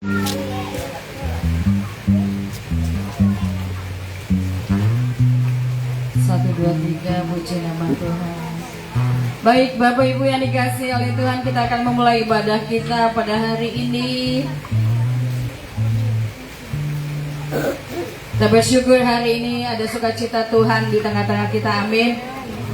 Satu, dua, tiga, puji nama Tuhan. Baik Bapak Ibu yang dikasih oleh Tuhan, kita akan memulai ibadah kita pada hari ini. Kita bersyukur hari ini ada sukacita Tuhan di tengah-tengah kita, amin.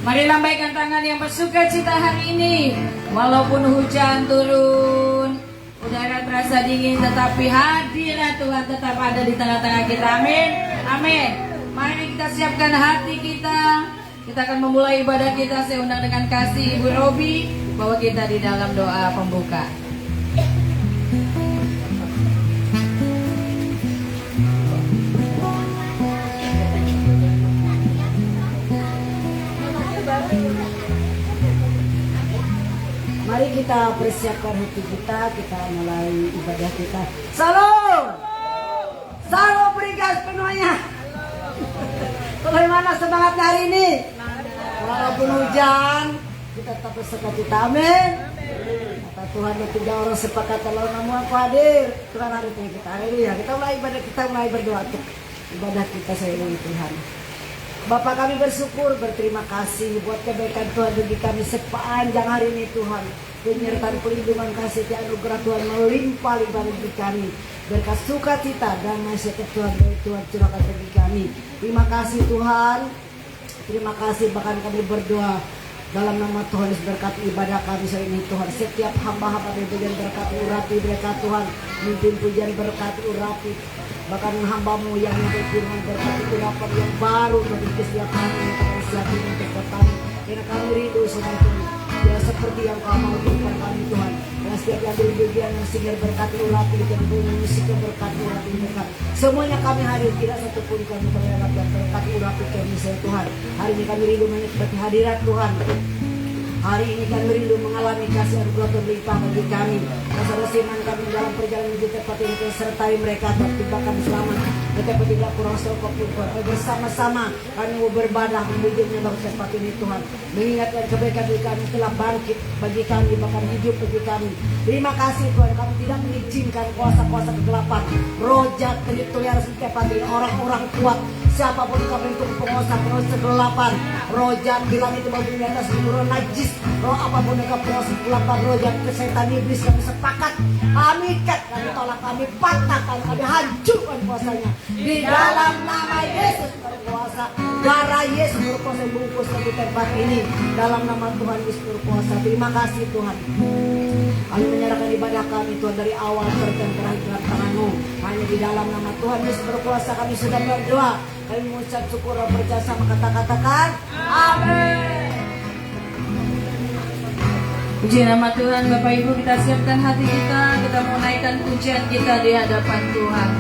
Mari lambaikan tangan yang bersukacita hari ini. Walaupun hujan turun, udara terasa dingin, tetapi hadirat Tuhan tetap ada di tengah-tengah kita, amin. Amin. Mari kita siapkan hati kita. Kita akan memulai ibadah kita. Saya undang dengan kasih Ibu Robi, bahwa kita di dalam doa pembuka. Mari kita persiapkan hati kita mulai ibadah kita. Salam! Salam berikan sepenuhnya. Bagaimana semangatnya hari ini? Walaupun hujan, kita tetap bersukacita, amin. Kata Tuhan, tiga orang sepakat kalau namu aku hadir. Tuhan hari ini kita, haleluya. Kita mulai ibadah kita, mulai berdoa untuk ibadah kita seiring Tuhan. Bapak kami bersyukur, berterima kasih buat kebaikan Tuhan bagi kami sepanjang hari ini Tuhan. Penyertaan pelindungan kasih dan anugerah Tuhan melimpah-limpah bagi kami. Berkat sukacita dan nasihat Tuhan dari Tuhan curahkan bagi kami. Terima kasih Tuhan. Terima kasih, bahkan kami berdoa dalam nama Tuhan berkati ibadah kami sore ini Tuhan. Setiap hamba-hamba pujian berkati urapi berkat Tuhan. Mimpin pujian berkati urapi. Bahkan hambamu yang berfirman berkati urapan yang baru bagi setiap kami yang kami siapin untuk bertani. Karena kami rindu sama Tuhan. Ya seperti yang kau mau berikan kami Tuhan. Dan setiap yang bagian yang singgah berkati urapi dan musik berkati urapi mereka. Semuanya kami hadir, tidak satupun kami terlewat dan berkati urapi kami Tuhan. Hari ini kami rindu menikmati hadirat Tuhan. Hari ini kami rindu mengalami kasih anugerah berlimpah bagi kami. Kasih-kasihan kami dalam perjalanan menuju tempat ini, sertai mereka tertiba kami selamat. Tetapi tidak kurang sokopun Tuhan. Bersama-sama kami mau beribadah menujunya bagi tempat ini Tuhan. Mengingatkan kebaikan bagi kami telah bangkit bagi kami, bahkan hidup bagi kami. Terima kasih Tuhan, kami tidak mengizinkan kuasa-kuasa kegelapan, roh jahat terlihat di tempat ini, orang-orang kuat, siapapun kami untuk penguasa kegelapan, roh jahat bilang itu bagi di atas roh najis, roh apapun yang penguasa kegelapan, roh jahat kesetan iblis, kami sepakat, kami ikat, kami tolak, kami patahkan, kami hancurkan kuasanya di dalam nama Yesus berkuasa. Darah Yesus berkuasa bungkus di tempat ini dalam nama Tuhan Yesus berkuasa. Terima kasih Tuhan. Kami menyerahkan ibadah kami Tuhan dari awal sampai terakhir dalam tangan-Mu. Hanya di dalam nama Tuhan Yesus berkuasa kami sudah berdoa. Kami mengucap syukur dan percaya sama kata-katakan amin. Puji nama Tuhan. Bapak Ibu, kita siapkan hati kita menaikkan pujian kita di hadapan Tuhan.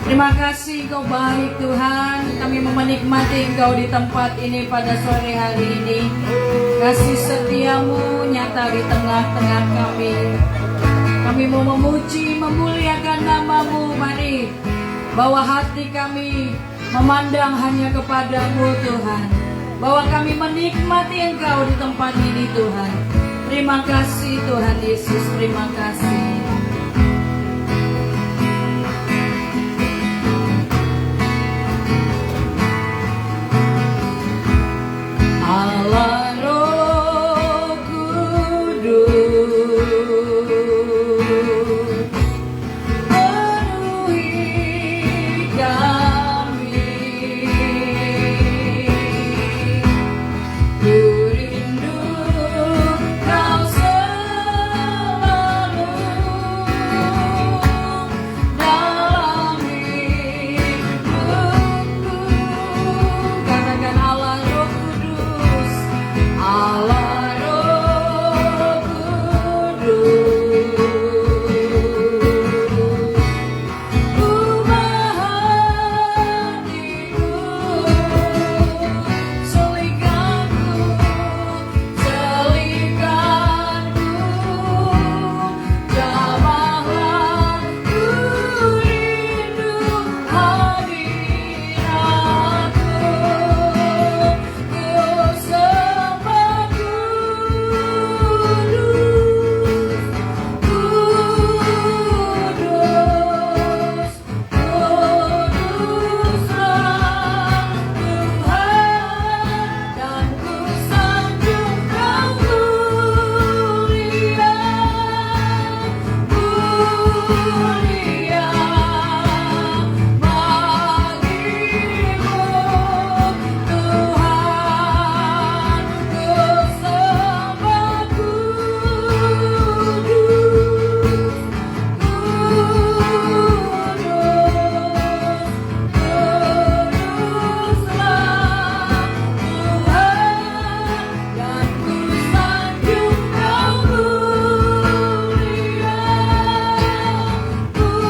Terima kasih Engkau baik Tuhan. Kami mau menikmati Engkau di tempat ini pada sore hari ini. Kasih setiamu nyata di tengah-tengah kami. Kami mau memuji, memuliakan nama-Mu. Mari bawa hati kami memandang hanya kepadamu Tuhan. Bahwa kami menikmati Engkau di tempat ini Tuhan. Terima kasih Tuhan Yesus, terima kasih. Allah Roh Kudus, penuhi kami. Ku rindu Kau selalu. Ku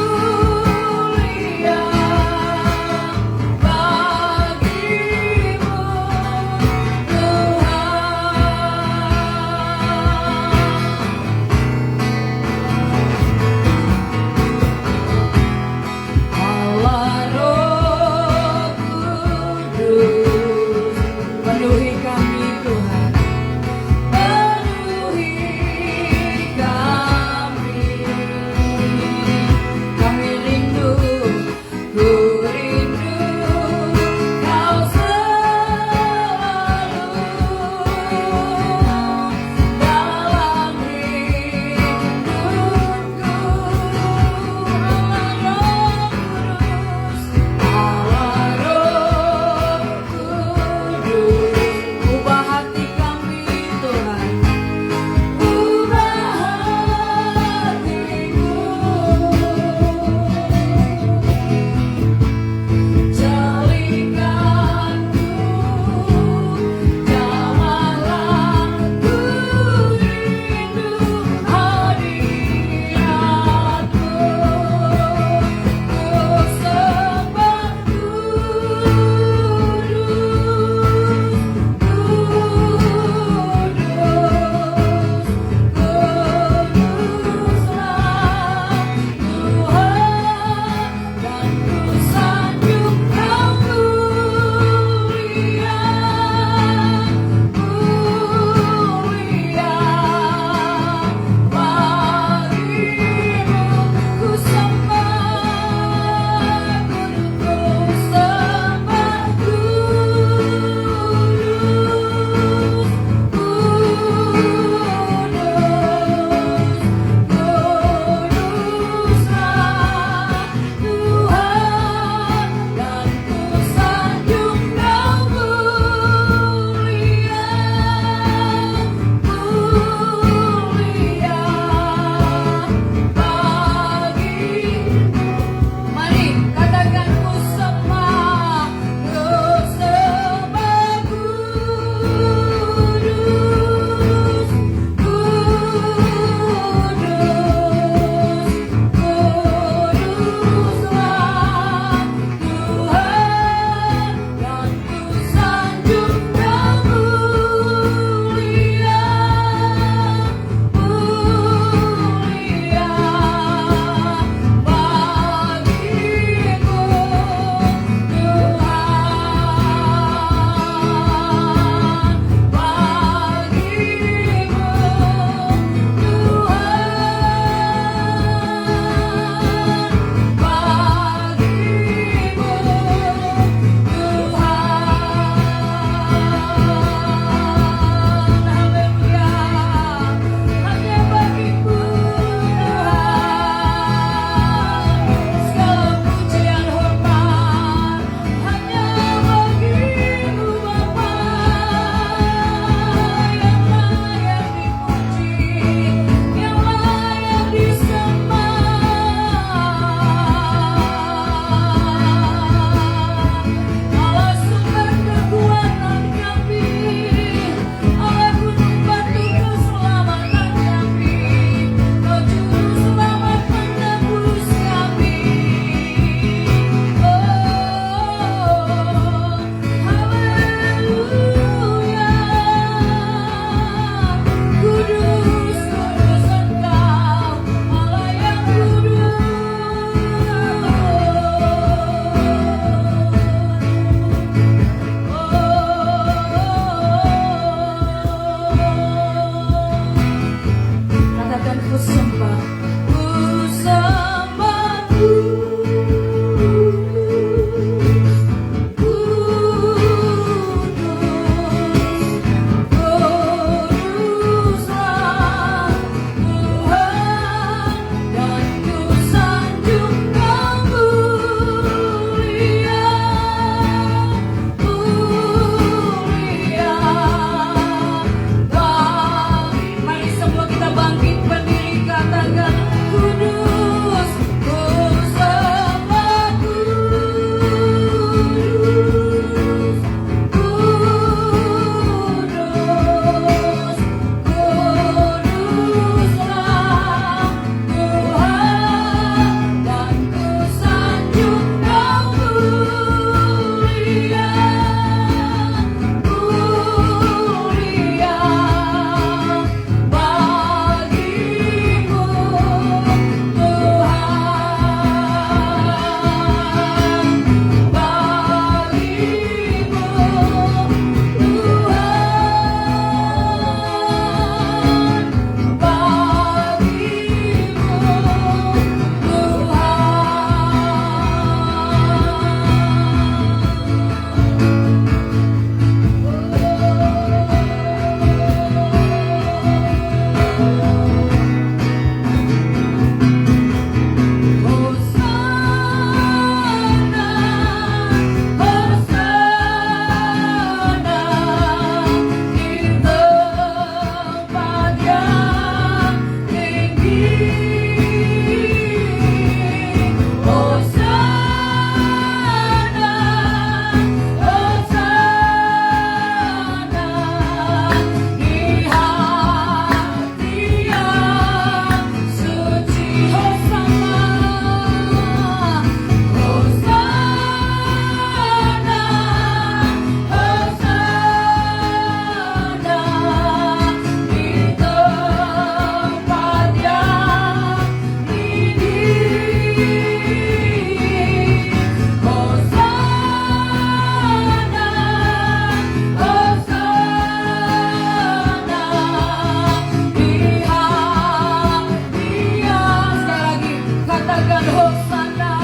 katakan Hosana.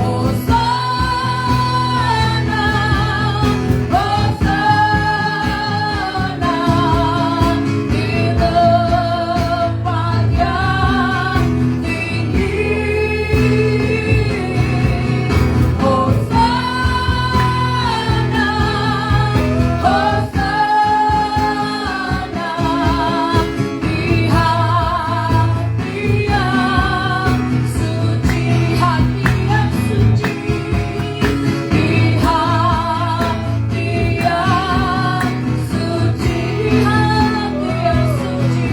Hosana, Hosana di tempat yang tinggi. Hosana, Hosana di hati yang suci, hati yang suci, di hati yang suci, hati yang suci,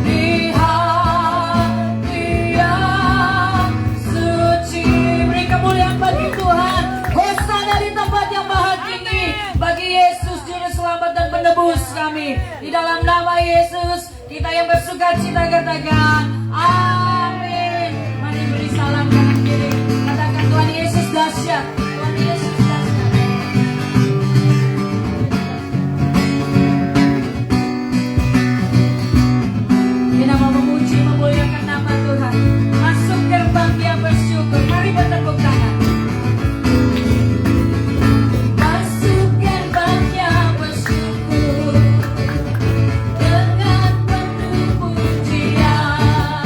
di hati yang suci. Beri kemuliaan bagi Tuhan. Hosana di tempat yang maha tinggi bagi Yesus Juru Selamat dan Penebus kami. Di dalam nama Yesus kita yang bersuka cita katakan amin. Mari beri salam kanan kiri. Katakan Tuhan Yesus dahsyat. Tuhan Yesus dahsyat. Kita mau memuji memuliakan nama Tuhan. Masuk gerbang dia bersyukur. Mari bertepuk tangan. Masuk gerbangnya bersyukur dengan penuh pujian.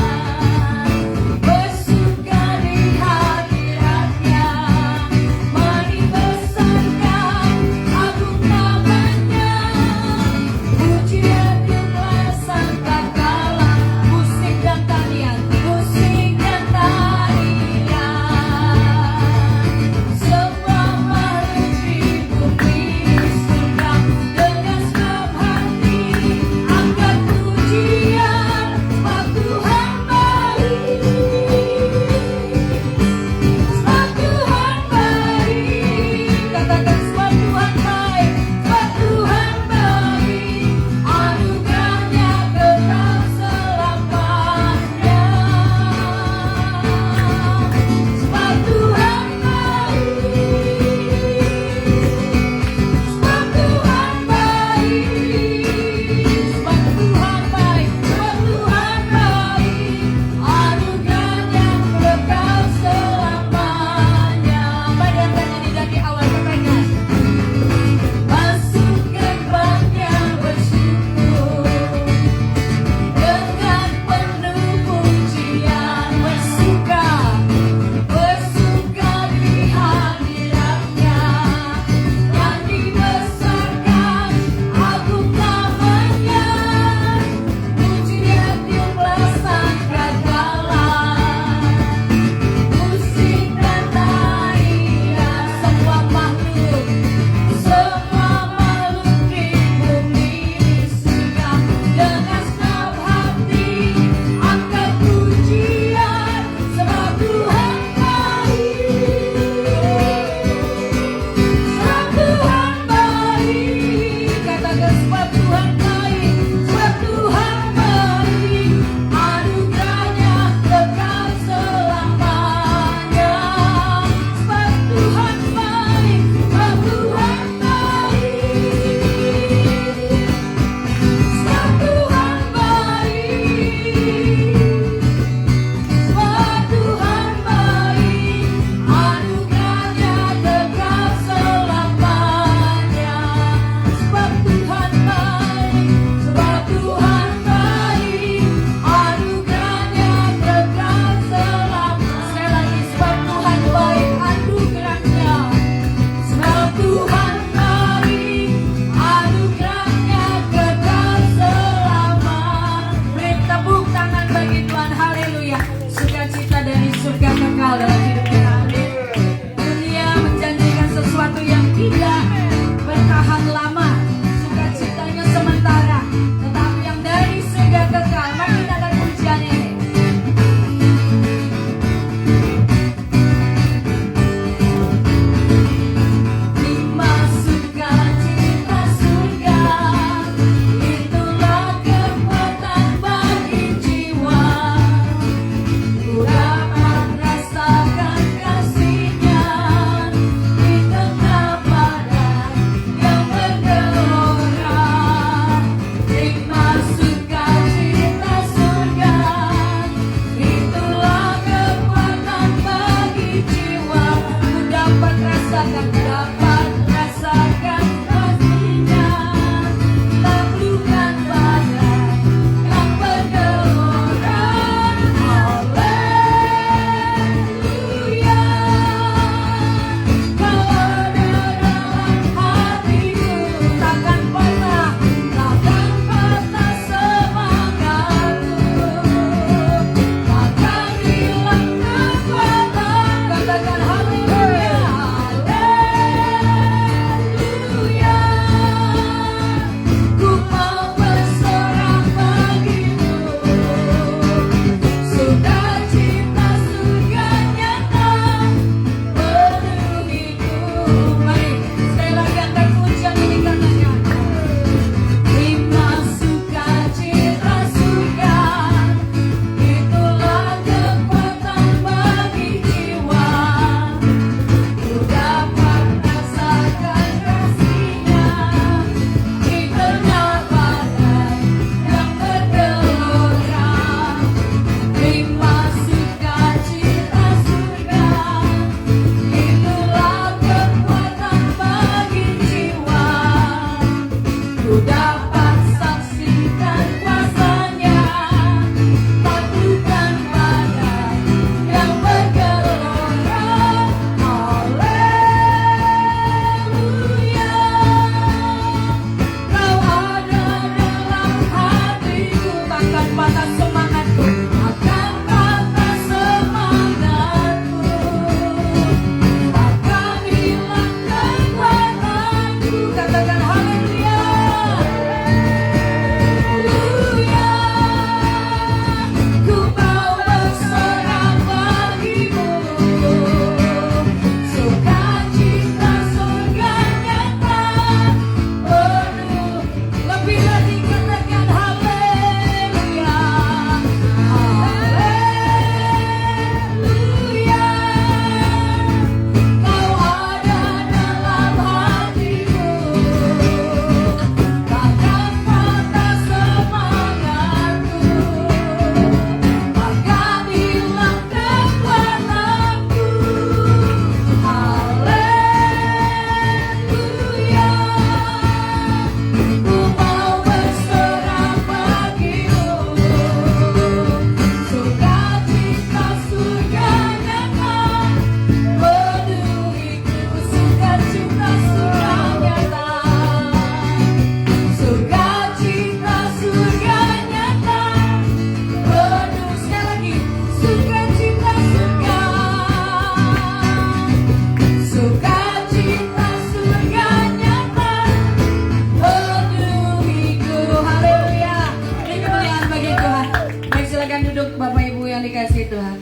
kasih Tuhan.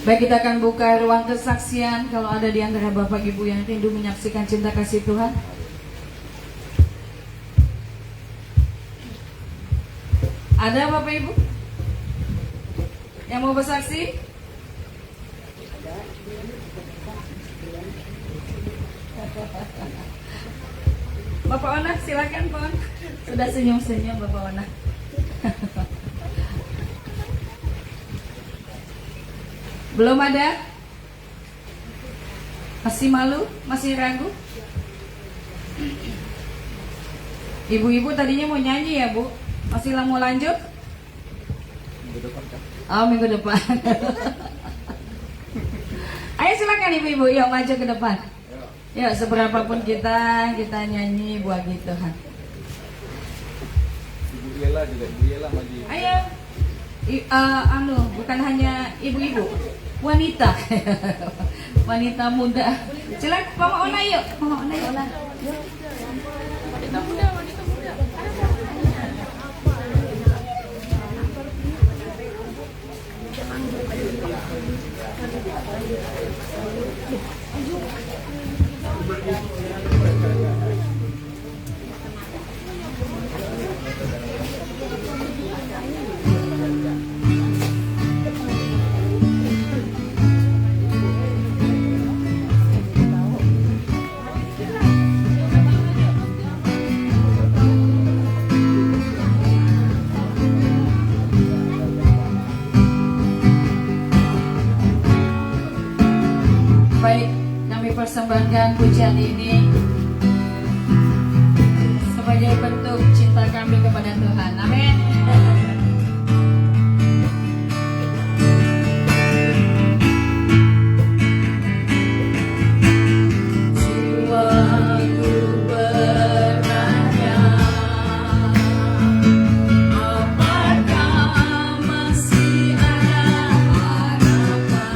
Baik, kita akan buka ruang kesaksian. Kalau ada di antara Bapak Ibu yang rindu menyaksikan cinta kasih Tuhan, ada Bapak Ibu yang mau bersaksi? Bapak Ona, silakan Pak Ona. Sudah senyum-senyum Bapak Ona. Belum ada? Masih malu? Masih ragu? Ibu-ibu tadinya mau nyanyi ya Bu? Masih mau lanjut? Oh, minggu depan. Ayo silakan ibu-ibu, yuk maju ke depan. Yuk, seberapapun kita nyanyi bagi Tuhan. Ibu Yela juga, Ibu Yela maju. Ayo. Bukan hanya ibu-ibu, wanita. Wanita muda. Silakan Mama Ona yuk. Mama Ona yuk. Yuk. Wanita muda. Baik, kami persembahkan pujian ini sebagai bentuk cinta kami kepada Tuhan. Amin. Jiwaku bertanya, apakah masih ada harapan?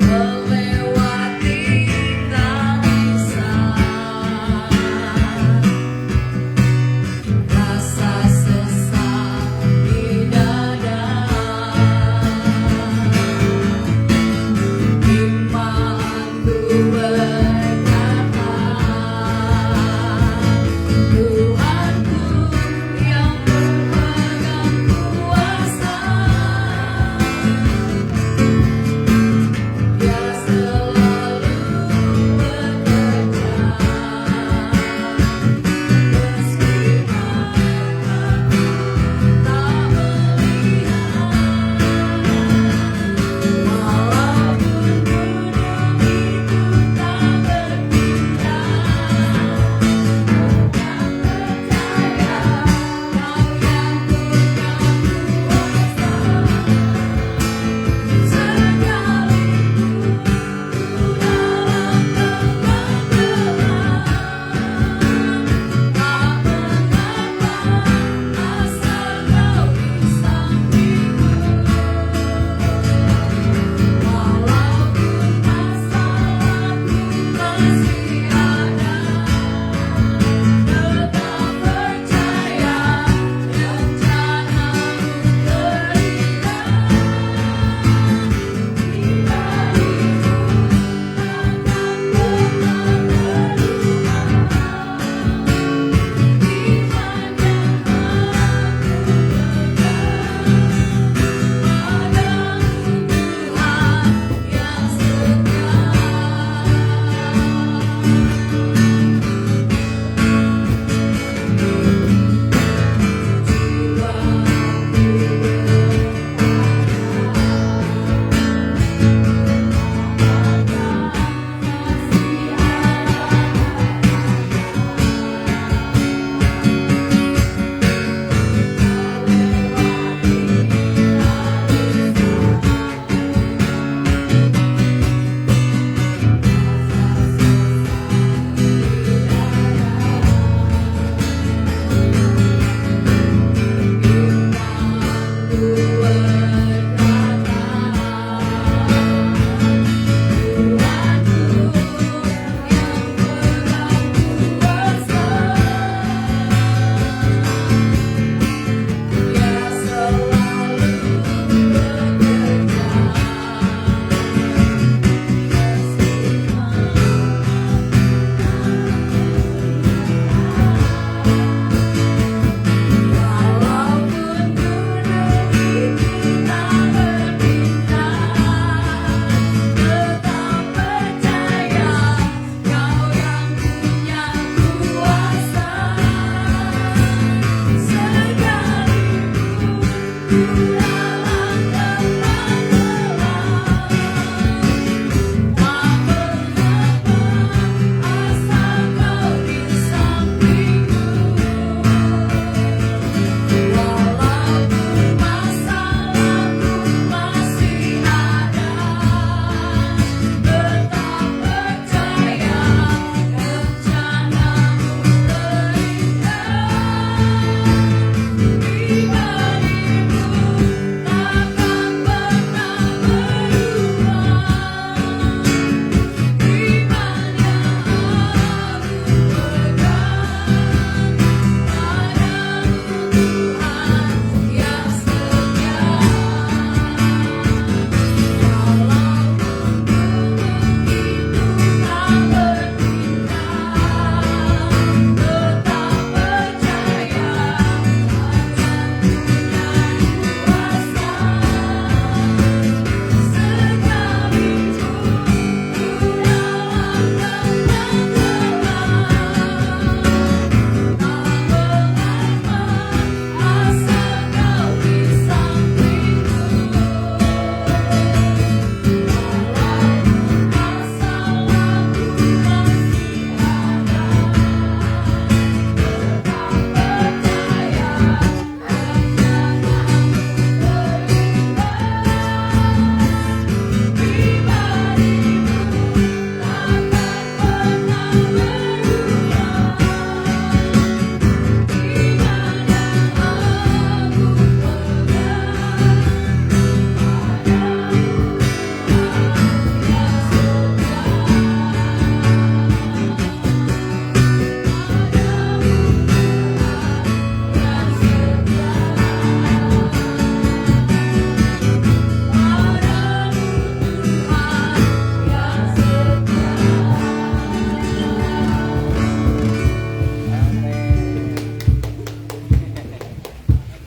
Melewati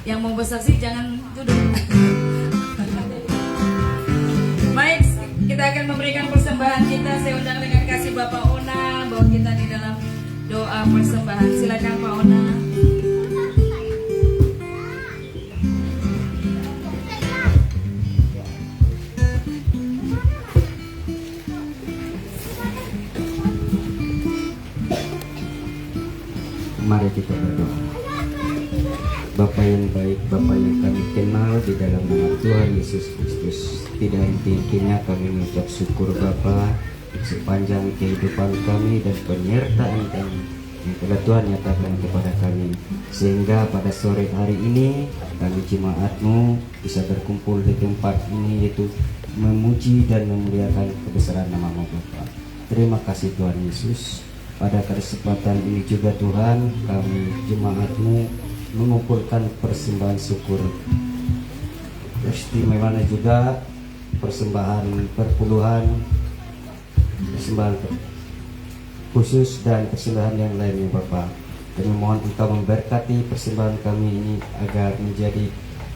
Yang mau besar sih jangan duduk. Baik, kita akan memberikan persembahan kita. Saya undang dengan kasih Bapak Ona bawa kita di dalam doa persembahan. Silakan Pak Ona. Mari kita berdoa. Bapa yang baik, Bapa yang kami kenal, di dalam nama Tuhan Yesus Kristus, tidak henti-hentinya kami mengucap syukur Bapa sepanjang kehidupan kami dan penyertaan kami yang telah Tuhan nyatakan kepada kami, sehingga pada sore hari ini kami jemaat-Mu bisa berkumpul di tempat ini, yaitu memuji dan memuliakan kebesaran nama-Mu Bapa. Terima kasih Tuhan Yesus. Pada kesempatan ini juga Tuhan, kami jemaat-Mu mengumpulkan persembahan syukur. Istimewanya juga persembahan perpuluhan, persembahan khusus dan persembahan yang lainnya Bapak. Kami mohon Engkau memberkati persembahan kami ini agar menjadi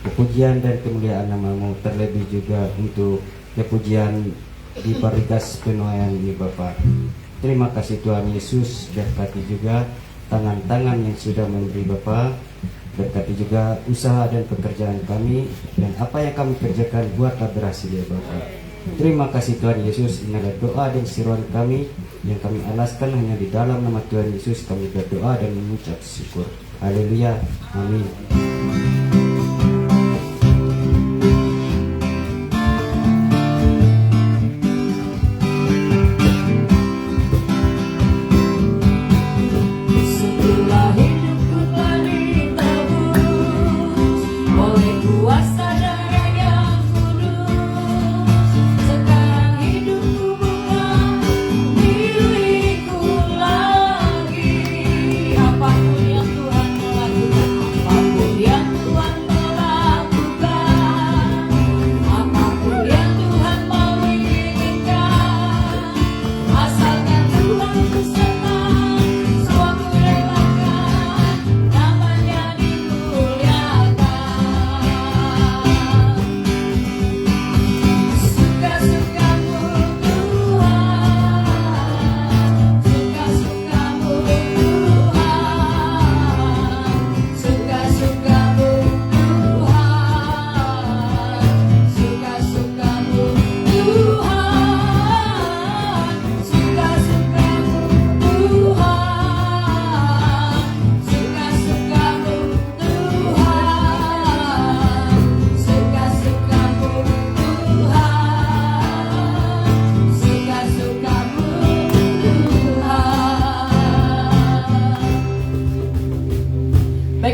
kepujian dan kemuliaan nama-Mu, terlebih juga untuk kepujian di Parigas Penuaian ini Bapak. Terima kasih Tuhan Yesus, berkati juga tangan-tangan yang sudah memberi Bapa, berkati juga usaha dan pekerjaan kami, dan apa yang kami kerjakan buatlah berhasil ya Bapa. Terima kasih Tuhan Yesus, inilah doa dan seruan kami yang kami alaskan hanya di dalam nama Tuhan Yesus kami berdoa dan mengucap syukur. Haleluya, amin.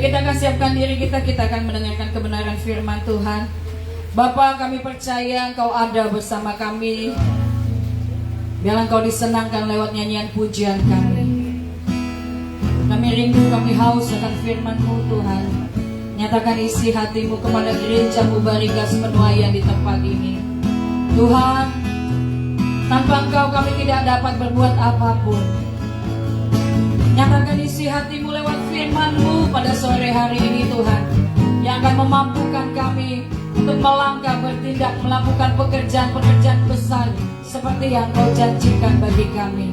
Kita akan siapkan diri kita akan mendengarkan kebenaran firman Tuhan. Bapa, kami percaya Engkau ada bersama kami. Biarlah Engkau disenangkan lewat nyanyian pujian kami. Kami rindu, kami haus akan firman-Mu Tuhan. Nyatakan isi hati-Mu kepada gereja-Mu Barigas Penuaian di tempat ini. Tuhan, tanpa Engkau kami tidak dapat berbuat apapun. Nyatakan isi hati-Mu lewat firman-Mu pada sore hari ini Tuhan, yang akan memampukan kami untuk melangkah, bertindak, melakukan pekerjaan-pekerjaan besar seperti yang Kau janjikan bagi kami.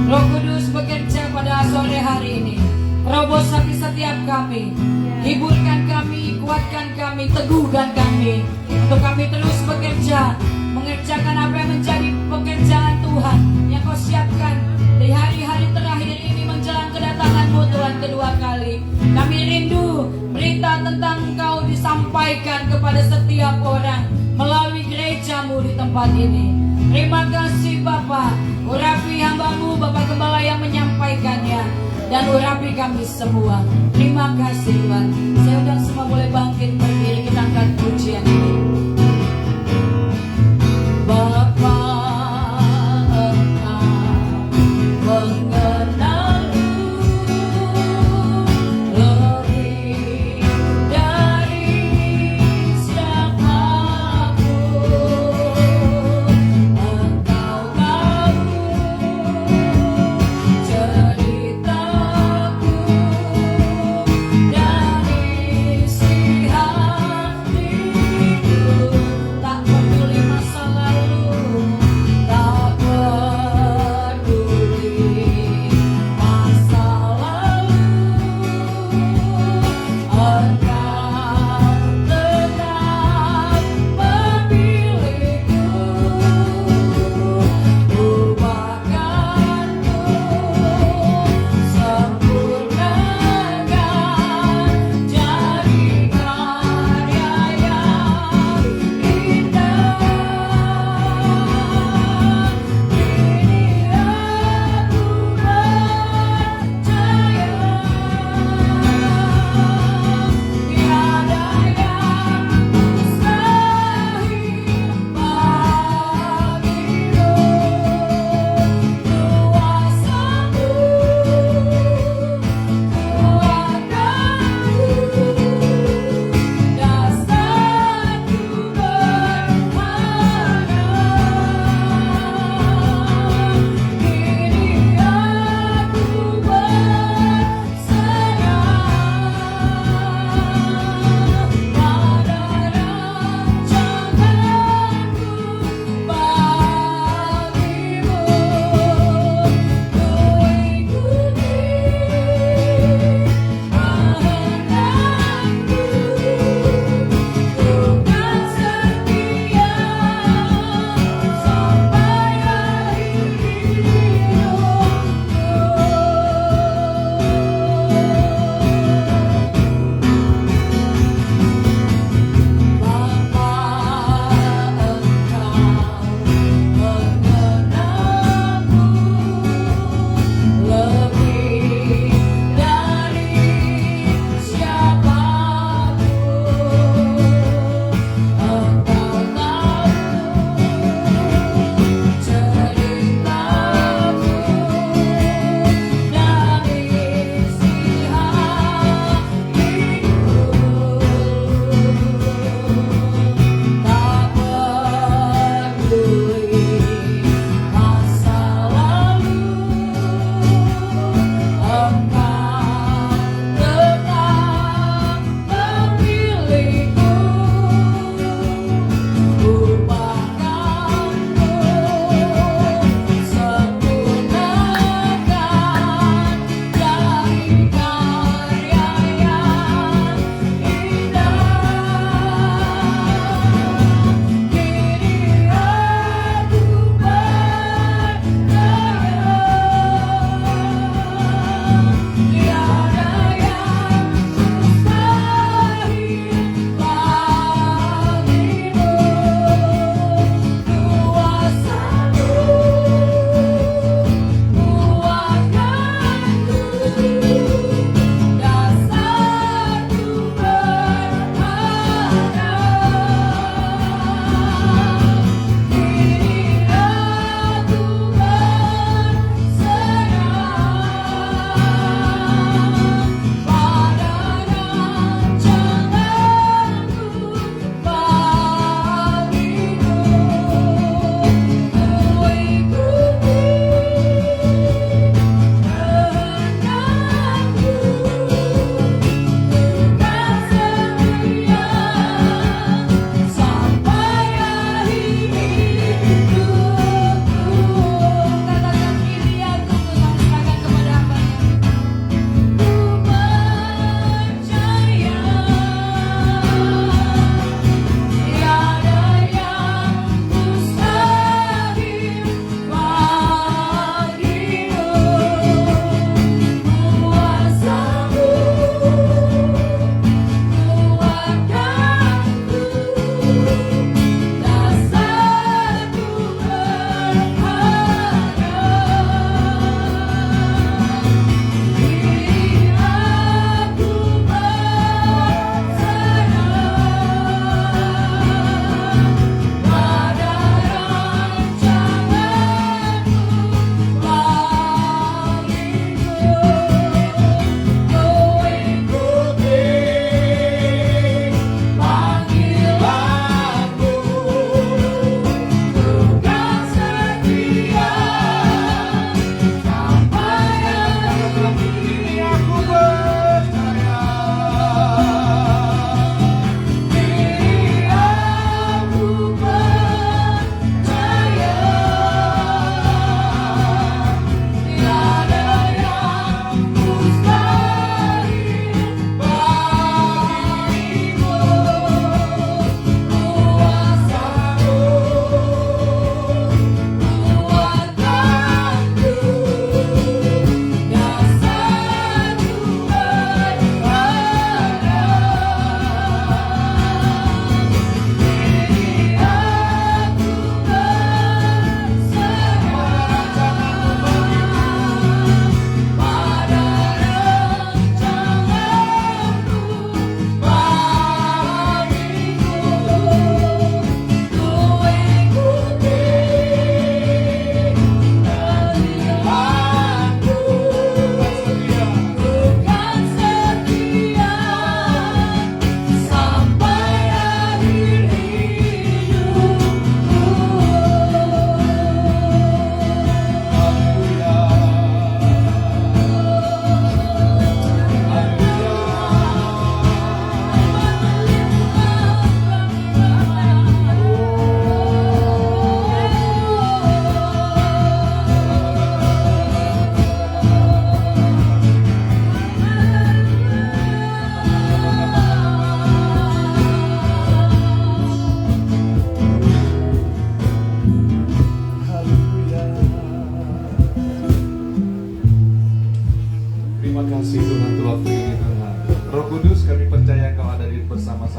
Roh Kudus bekerja pada sore hari ini. Terobos hati setiap kami, hiburkan kami, kuatkan kami, teguhkan kami, untuk kami terus bekerja, mengerjakan apa yang menjadi pekerjaan Tuhan yang Kau siapkan di hari-hari terakhir ini menjelang kedatangan-Mu Tuhan kedua kali. Kami rindu berita tentang Engkau disampaikan kepada setiap orang melalui gereja-Mu di tempat ini. Terima kasih Bapa, urapi hamba-Mu Bapak Gembala yang menyampaikannya, dan urapi kami semua. Terima kasih Tuhan. Saya undang semua boleh bangkit berdiri, kita angkat pujian ini. Bapa, Ceritaku dari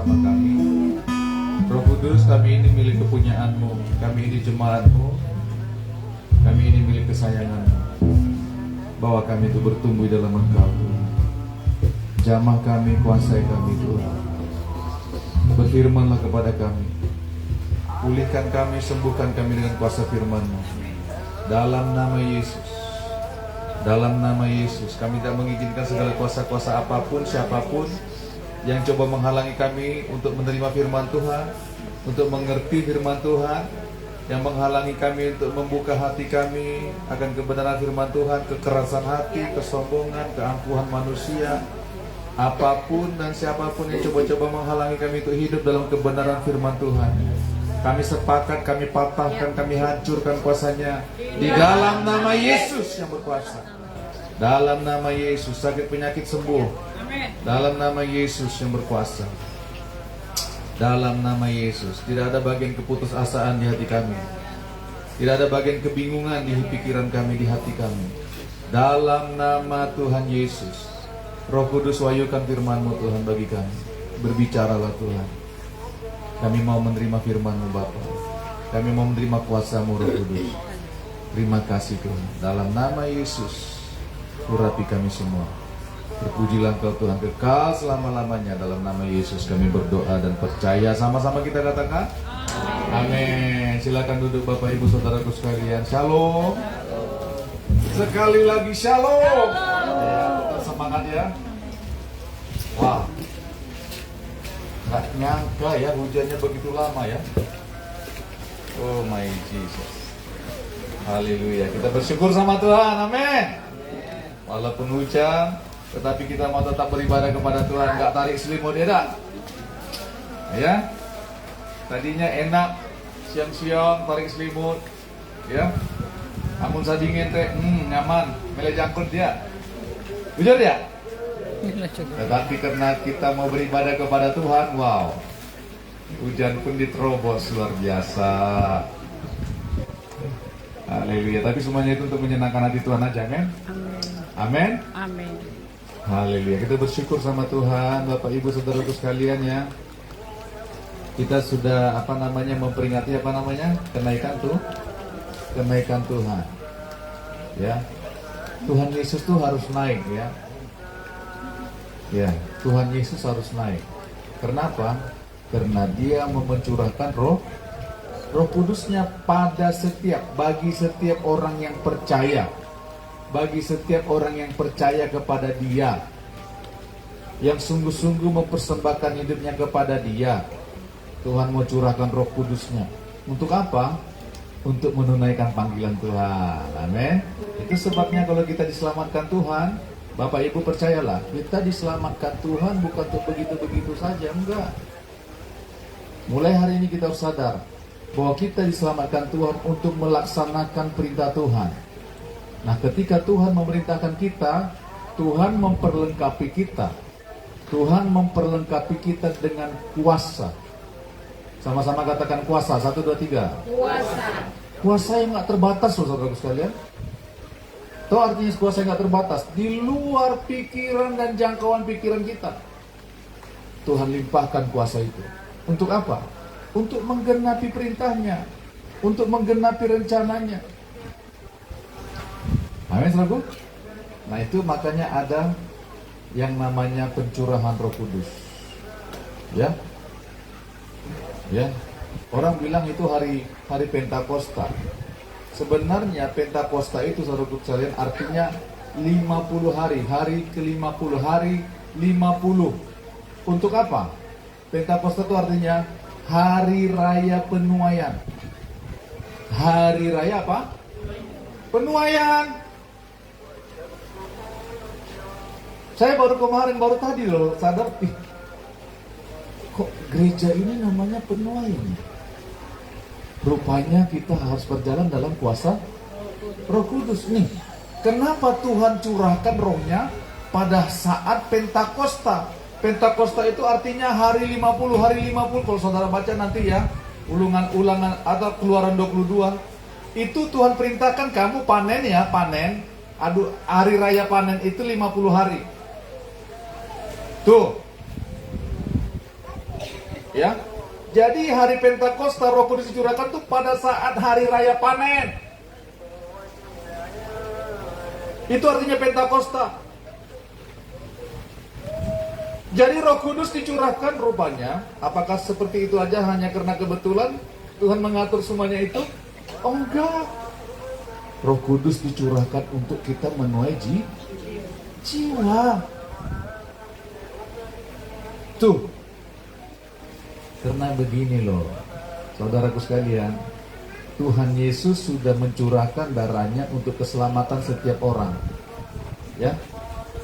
bersama kami. Roh Kudus, kami ini milik kepunyaanmu, kami ini jemaatmu, kami ini milik kesayanganmu. Bawa kami itu bertumbuh dalam Engkau, Tuhan. Jamah kami, kuasai kami, Tuhan. Berfirmanlah kepada kami, pulihkan kami, sembuhkan kami dengan kuasa firman-Mu. Dalam nama Yesus, dalam nama Yesus, kami tidak mengizinkan segala kuasa-kuasa apapun, siapapun yang coba menghalangi kami untuk menerima firman Tuhan, untuk mengerti firman Tuhan, yang menghalangi kami untuk membuka hati kami akan kebenaran firman Tuhan, kekerasan hati, kesombongan, keangkuhan manusia, apapun dan siapapun yang coba-coba menghalangi kami untuk hidup dalam kebenaran firman Tuhan, kami sepakat, kami patahkan, kami hancurkan kuasanya di dalam nama Yesus yang berkuasa. Dalam nama Yesus, sakit penyakit sembuh. Dalam nama Yesus yang berkuasa. Dalam nama Yesus, tidak ada bagian keputusasaan di hati kami, tidak ada bagian kebingungan di pikiran kami, di hati kami. Dalam nama Tuhan Yesus, Roh Kudus, wahyukan firman-Mu Tuhan bagi kami. Berbicaralah Tuhan. Kami mau menerima firman-Mu Bapa. Kami mau menerima kuasa-Mu Roh Kudus. Terima kasih Tuhan. Dalam nama Yesus, urapi kami semua. Terpujilah Engkau Tuhan kekal selama-lamanya. Dalam nama Yesus kami berdoa dan percaya. Sama-sama kita katakan amin. Silakan duduk Bapak Ibu Saudaraku sekalian. Shalom. Sekali lagi shalom. Ya, tetap semangat ya. Wah, gak nyangka ya hujannya begitu lama ya. Oh my Jesus. Haleluya. Kita bersyukur sama Tuhan. Amin. Walaupun hujan, tetapi kita mau tetap beribadah kepada Tuhan. Gak tarik selimut ya dak? Ya. Tadinya enak siang-siang tarik selimut, ya. Amun sadingin teh, nyaman, mele jangkut dia. Jujur ya? Tetapi karena kita mau beribadah kepada Tuhan, wow, hujan pun diterobos luar biasa. Haleluya. Tapi semuanya itu untuk menyenangkan hati Tuhan aja, kan? Amin. Amin. Haleluya. Kita bersyukur sama Tuhan, Bapak Ibu Saudaraku sekalian ya. Kita sudah memperingati kenaikan Tuhan. Ya. Tuhan Yesus tuh harus naik ya. Ya, Tuhan Yesus harus naik. Kenapa? Karena Dia mencurahkan Roh Kudusnya bagi setiap orang yang percaya. Bagi setiap orang yang percaya kepada Dia, yang sungguh-sungguh mempersembahkan hidupnya kepada Dia, Tuhan mau curahkan Roh Kudusnya. Untuk apa? Untuk menunaikan panggilan Tuhan. Amin. Itu sebabnya kalau kita diselamatkan Tuhan, Bapak Ibu percayalah, kita diselamatkan Tuhan bukan untuk begitu-begitu saja, enggak. Mulai hari ini kita harus sadar bahwa kita diselamatkan Tuhan untuk melaksanakan perintah Tuhan. Nah, ketika Tuhan memerintahkan kita, Tuhan memperlengkapi kita. Tuhan memperlengkapi kita dengan kuasa. Sama-sama katakan kuasa. 1, 2, 3. Kuasa. Kuasa yang gak terbatas loh saudara sekalian. Itu artinya kuasa yang gak terbatas. Di luar pikiran dan jangkauan pikiran kita. Tuhan limpahkan kuasa itu. Untuk apa? Untuk menggenapi perintahnya. Untuk menggenapi rencananya. Amin, saudaraku. Nah itu makanya ada yang namanya pencurahan Roh Kudus. Ya. Ya. Orang bilang itu hari Pentakosta. Sebenarnya Pentakosta itu saudaraku sekalian artinya 50 hari. Hari ke-50, hari 50. Untuk apa? Pentakosta itu artinya hari raya penuaian. Hari raya apa? Penuaian. Saya baru tadi loh sadar, kok gereja ini namanya penuaian. Rupanya kita harus berjalan dalam kuasa Roh Kudus nih. Kenapa Tuhan curahkan rohnya pada saat Pentakosta? Pentakosta itu artinya hari 50, hari 50. Kalau saudara baca nanti ya, ulangan atau Keluaran 22. Itu Tuhan perintahkan kamu panen ya, panen. Hari raya panen itu 50 hari. Tuh. Ya. Jadi hari Pentakosta Roh Kudus dicurahkan tuh pada saat hari raya panen. Itu artinya Pentakosta. Jadi Roh Kudus dicurahkan rupanya. Apakah seperti itu aja hanya karena kebetulan Tuhan mengatur semuanya itu? Oh enggak. Roh Kudus dicurahkan untuk kita menuai jiwa. Tuh. Karena begini loh, saudaraku sekalian, Tuhan Yesus sudah mencurahkan darahnya untuk keselamatan setiap orang. Ya,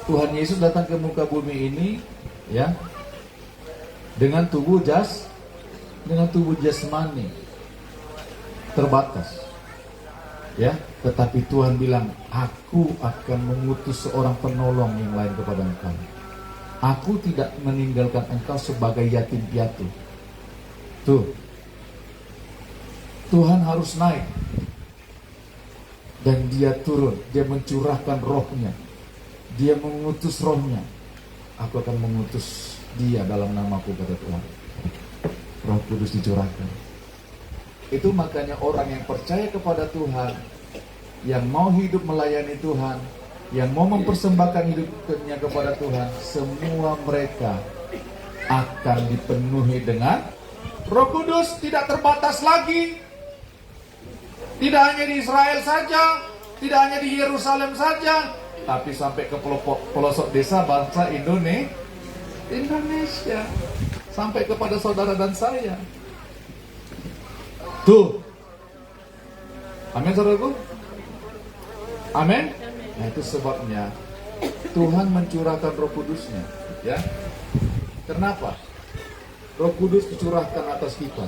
Tuhan Yesus datang ke muka bumi ini, ya, dengan tubuh jasmani terbatas. Ya, tetapi Tuhan bilang, aku akan mengutus seorang penolong yang lain kepada engkau. Aku tidak meninggalkan engkau sebagai yatim piatu. Tuh, Tuhan harus naik dan dia turun, dia mencurahkan rohnya, dia mengutus rohnya. Aku akan mengutus dia dalam namaku, kata Tuhan. Roh Kudus dicurahkan. Itu makanya orang yang percaya kepada Tuhan, yang mau hidup melayani Tuhan, yang mau mempersembahkan hidupnya kepada Tuhan, semua mereka akan dipenuhi dengan Roh Kudus. Tidak terbatas lagi. Tidak hanya di Israel saja, tidak hanya di Yerusalem saja, tapi sampai ke pelosok desa bangsa Indonesia, sampai kepada saudara dan saya. Tuh. Amin, saudaraku. Amin. Nah, itu sebabnya Tuhan mencurahkan Roh Kudusnya, ya. Kenapa? Roh Kudus dicurahkan atas kita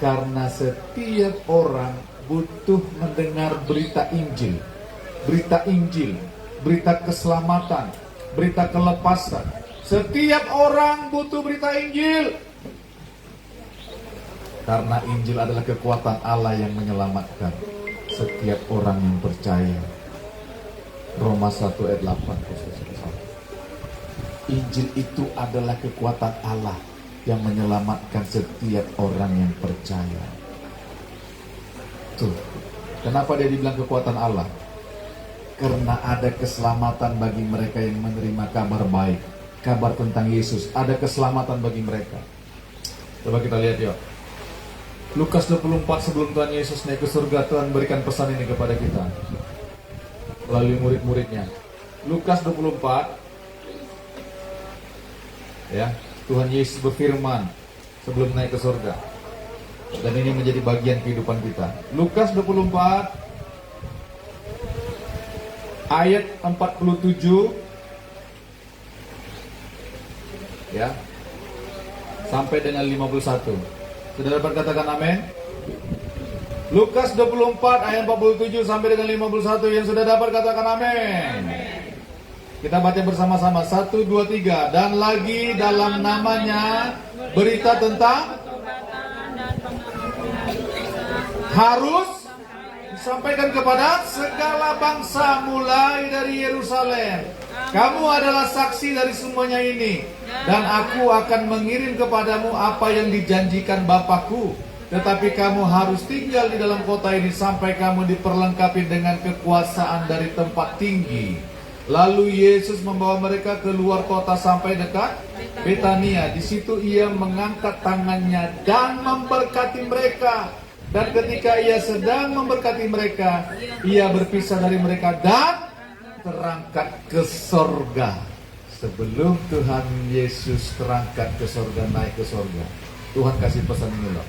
karena setiap orang butuh mendengar berita Injil, berita keselamatan, berita kelepasan. Setiap orang butuh berita Injil, karena Injil adalah kekuatan Allah yang menyelamatkan setiap orang yang percaya. Roma 1 ayat 8. Injil itu adalah kekuatan Allah yang menyelamatkan setiap orang yang percaya. Tuh, kenapa dia dibilang kekuatan Allah? Karena ada keselamatan bagi mereka yang menerima kabar baik, kabar tentang Yesus. Ada keselamatan bagi mereka. Coba kita lihat yuk. Lukas 24, sebelum Tuhan Yesus naik ke surga, Tuhan berikan pesan ini kepada kita melalui murid-muridnya. Lukas 24, ya, Tuhan Yesus berfirman sebelum naik ke surga. Dan ini menjadi bagian kehidupan kita. Lukas 24 ayat 47, ya, sampai dengan 51. Sudah dapat katakan amin? Lukas 24 ayat 47 sampai dengan 51. Yang sudah dapat katakan amin. Kita baca bersama-sama. 1, 2, 3. Dan lagi dalam namanya berita tentang harus disampaikan kepada segala bangsa mulai dari Yerusalem. Kamu adalah saksi dari semuanya ini, dan aku akan mengirim kepadamu apa yang dijanjikan Bapakku. Tetapi kamu harus tinggal di dalam kota ini sampai kamu diperlengkapi dengan kekuasaan dari tempat tinggi. Lalu Yesus membawa mereka keluar kota sampai dekat Betania. Di situ ia mengangkat tangannya dan memberkati mereka. Dan ketika ia sedang memberkati mereka, ia berpisah dari mereka dan terangkat ke sorga. Sebelum Tuhan Yesus terangkat ke sorga, naik ke sorga, Tuhan kasih pesan ini loh.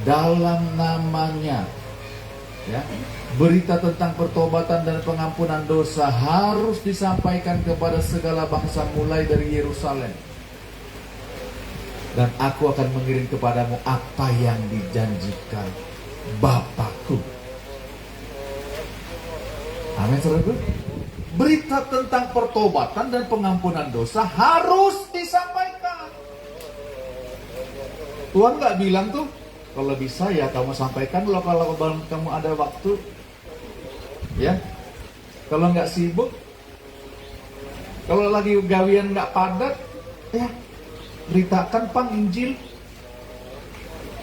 Dalam namanya, ya, berita tentang pertobatan dan pengampunan dosa harus disampaikan kepada segala bangsa mulai dari Yerusalem. Dan aku akan mengirim kepadamu apa yang dijanjikan Bapakku. Amin, saudaraku. Berita tentang pertobatan dan pengampunan dosa harus disampaikan. Tuhan gak bilang tuh, kalau bisa ya kamu sampaikan loh kalau kamu ada waktu. Ya. Kalau nggak sibuk, kalau lagi gawian nggak padat, ya beritakan Pang Injil.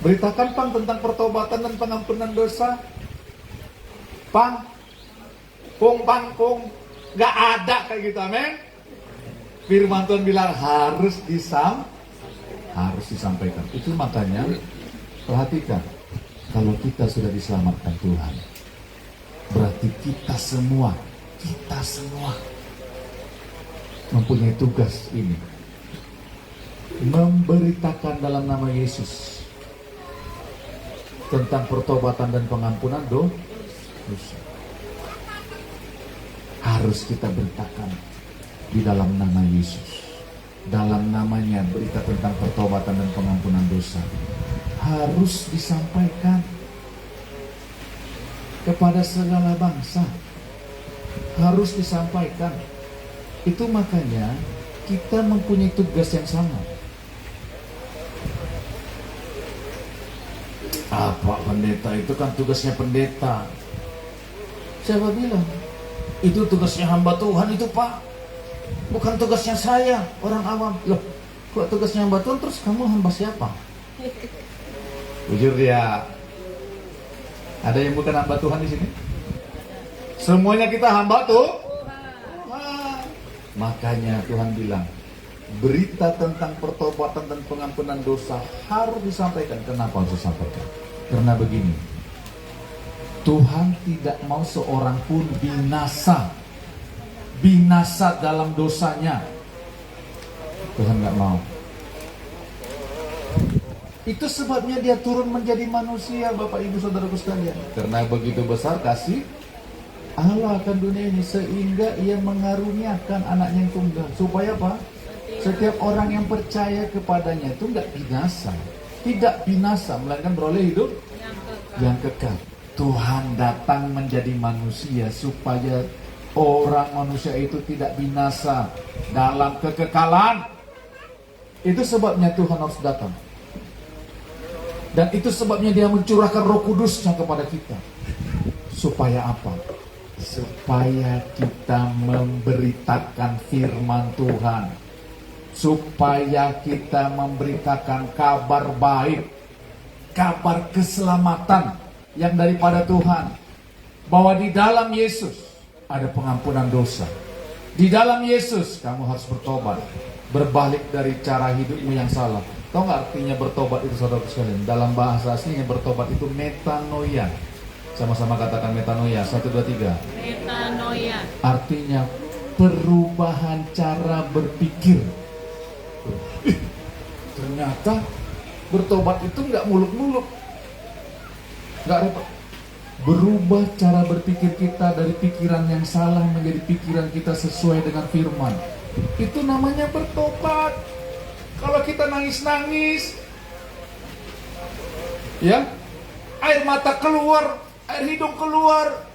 Beritakan Pang tentang pertobatan dan pengampunan dosa. Pang, pung, gak ada kayak gitu, amin. Firman Tuhan bilang harus disampaikan. Itu makanya perhatikan, kalau kita sudah diselamatkan Tuhan, berarti kita semua mempunyai tugas ini, memberitakan dalam nama Yesus tentang pertobatan dan pengampunan dosa. Harus kita beritakan di dalam nama Yesus. Dalam namanya berita tentang pertobatan dan pengampunan dosa harus disampaikan kepada segala bangsa. Harus disampaikan. Itu makanya kita mempunyai tugas yang sama. Apa pendeta? Itu kan tugasnya pendeta. Siapa bilang? Itu tugasnya hamba Tuhan itu, Pak. Bukan tugasnya saya, orang awam. Loh, kok tugasnya hamba Tuhan, terus kamu hamba siapa? Jujur ya. Ada yang bukan hamba Tuhan di sini? Semuanya kita hamba Tuhan. Makanya Tuhan bilang, berita tentang pertobatan dan pengampunan dosa harus disampaikan. Kenapa harus disampaikan? Karena begini, Tuhan tidak mau seorang pun binasa dalam dosanya. Tuhan gak mau. Itu sebabnya dia turun menjadi manusia, Bapak Ibu Saudaraku sekalian. Karena begitu besar kasih Allah akan dunia ini, sehingga ia mengaruniakan anaknya yang tunggal. Supaya apa? Setiap orang yang percaya kepadanya itu gak binasa. Tidak binasa, melainkan beroleh hidup yang kekal. Tuhan datang menjadi manusia supaya orang manusia itu tidak binasa dalam kekekalan. Itu sebabnya Tuhan harus datang. Dan itu sebabnya dia mencurahkan Roh Kudus-Nya kepada kita. Supaya apa? Supaya kita memberitakan firman Tuhan. Supaya kita memberitakan kabar baik, kabar keselamatan yang daripada Tuhan. Bahwa di dalam Yesus ada pengampunan dosa. Di dalam Yesus kamu harus bertobat, berbalik dari cara hidupmu yang salah. Tahu nggak artinya bertobat itu, saudara sekalian? Dalam bahasa aslinya bertobat itu metanoia. Sama-sama katakan metanoia. 1, 2, 3. Metanoia. Artinya perubahan cara berpikir. Ternyata bertobat itu nggak muluk-muluk, nggak repot. Berubah cara berpikir kita dari pikiran yang salah menjadi pikiran kita sesuai dengan firman. Itu namanya bertobat. Kalau kita nangis-nangis, ya, air mata keluar, air hidung keluar,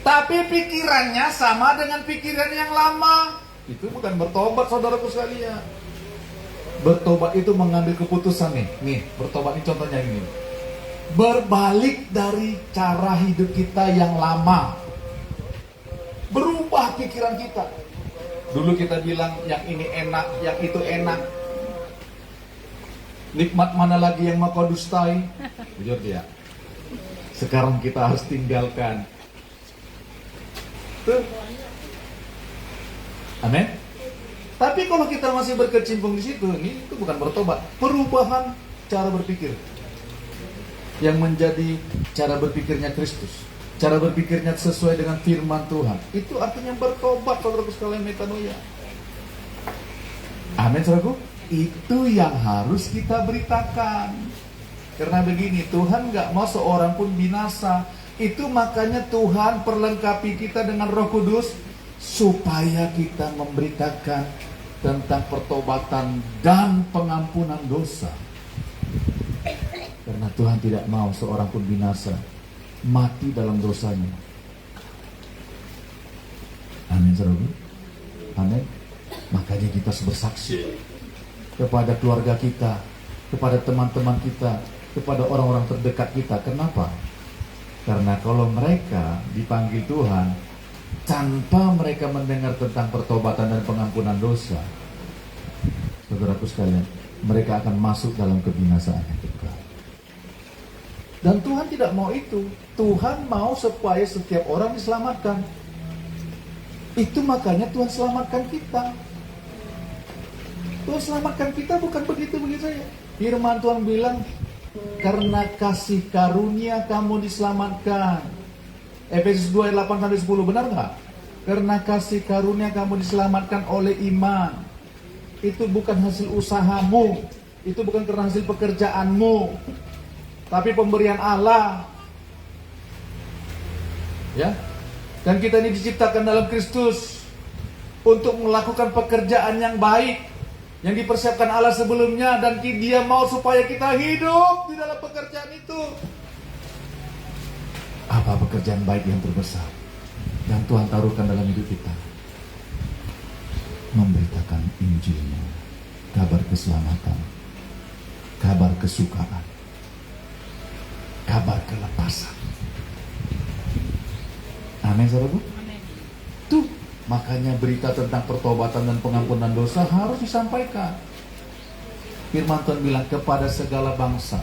tapi pikirannya sama dengan pikiran yang lama, itu bukan bertobat, saudaraku sekalian. Bertobat itu mengambil keputusan nih, bertobat ini contohnya ini. Berbalik dari cara hidup kita yang lama. Berubah pikiran kita. Dulu kita bilang yang ini enak, yang itu enak. Nikmat mana lagi yang mau kau dustai? Jujur ya. Sekarang kita harus tinggalkan. Tuh. Amin. Tapi kalau kita masih berkecimpung di situ, ini itu bukan bertobat. Perubahan cara berpikir. Yang menjadi cara berpikirnya Kristus. Cara berpikirnya sesuai dengan firman Tuhan. Itu artinya bertobat, saudaraku sekalian, metanoia. Amin, saudaraku. Itu yang harus kita beritakan. Karena begini, Tuhan gak mau seorang pun binasa. Itu makanya Tuhan perlengkapi kita dengan Roh Kudus, supaya kita memberitakan tentang pertobatan dan pengampunan dosa. Karena Tuhan tidak mau seorang pun binasa, mati dalam dosanya. Amin, saudara. Amin. Makanya kita harus bersaksi kepada keluarga kita, kepada teman-teman kita, kepada orang-orang terdekat kita. Kenapa? Karena kalau mereka dipanggil Tuhan tanpa mereka mendengar tentang pertobatan dan pengampunan dosa, saudaraku sekalian, mereka akan masuk dalam kebinasaan yang kekal. Dan Tuhan tidak mau itu. Tuhan mau supaya setiap orang diselamatkan. Itu makanya Tuhan selamatkan kita. Tuhan selamatkan kita bukan begitu-begitu saja. Firman Tuhan bilang, karena kasih karunia kamu diselamatkan. Efesus 2 ayat 8-10, benar nggak? Karena kasih karunia kamu diselamatkan oleh iman. Itu bukan hasil usahamu. Itu bukan karena hasil pekerjaanmu. Tapi pemberian Allah. Ya. Dan kita ini diciptakan dalam Kristus untuk melakukan pekerjaan yang baik yang dipersiapkan Allah sebelumnya, dan Dia mau supaya kita hidup di dalam pekerjaan itu. Apa pekerjaan baik yang terbesar yang Tuhan taruhkan dalam hidup kita? Memberitakan Injil-Nya, kabar keselamatan, kabar kesukaan, kabar kelepasan. Amin, saudara. Tuh, makanya berita tentang pertobatan dan pengampunan dosa harus disampaikan. Firman Tuhan bilang kepada segala bangsa.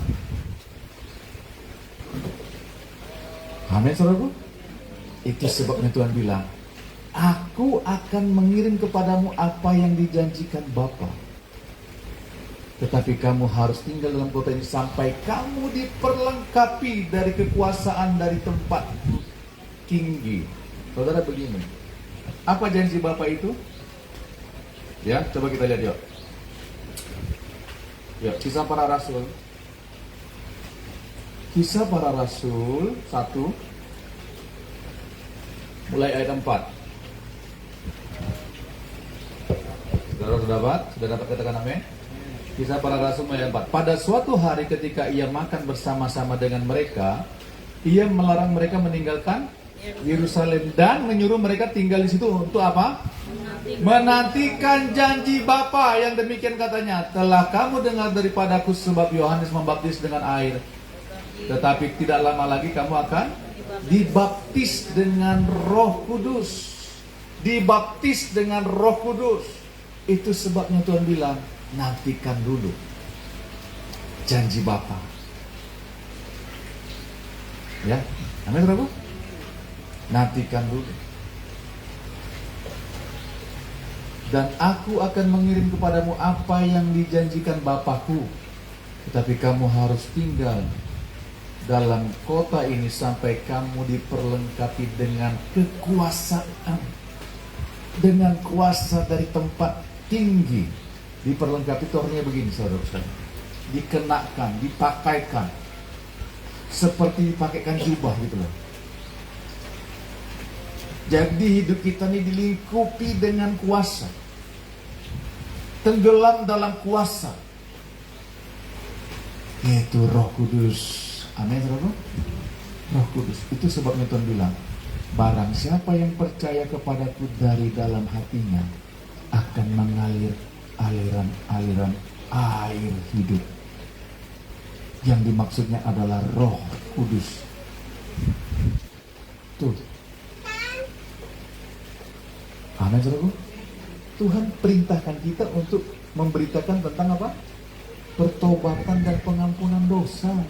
Amin, saudara. Itu sebabnya Tuhan bilang, Aku akan mengirim kepadamu apa yang dijanjikan Bapa. Tetapi kamu harus tinggal dalam kota ini sampai kamu diperlengkapi dari kekuasaan dari tempat tinggi. Saudara, begini, apa janji Bapa itu? Ya, coba kita lihat yuk. Ya, Kisah Para Rasul. Kisah Para Rasul 1 mulai ayat 4. Saudara sudah dapat katakan amin? Kisah Para Rasul ayat 4. Pada suatu hari ketika ia makan bersama-sama dengan mereka, ia melarang mereka meninggalkan Yerusalem dan menyuruh mereka tinggal di situ untuk apa? Menantikan janji Bapa yang demikian katanya, telah kamu dengar daripadaku sebab Yohanes membaptis dengan air, tetapi tidak lama lagi kamu akan dibaptis dengan Roh Kudus. Dibaptis dengan Roh Kudus. Itu sebabnya Tuhan bilang, nantikan dulu janji Bapa. Ya, amin, saudara. Nantikan dulu. Dan aku akan mengirim kepadamu apa yang dijanjikan Bapakku. Tetapi kamu harus tinggal dalam kota ini sampai kamu diperlengkapi dengan kekuasaan, dengan kuasa dari tempat tinggi. Diperlengkapi itu artinya begini, saudara-saudara, dikenakan, dipakaikan, seperti dipakaikan jubah gitu loh. Jadi hidup kita ini dilingkupi dengan kuasa, tenggelam dalam kuasa, yaitu Roh Kudus. Amin, saudara. Roh Kudus. Itu sebabnya Tuhan bilang, barang siapa yang percaya kepadaku, dari dalam hatinya akan mengalir aliran-aliran air hidup. Yang dimaksudnya adalah Roh Kudus. Tuh. Amin, saudara. Tuhan perintahkan kita untuk memberitakan tentang apa? Pertobatan dan pengampunan dosa.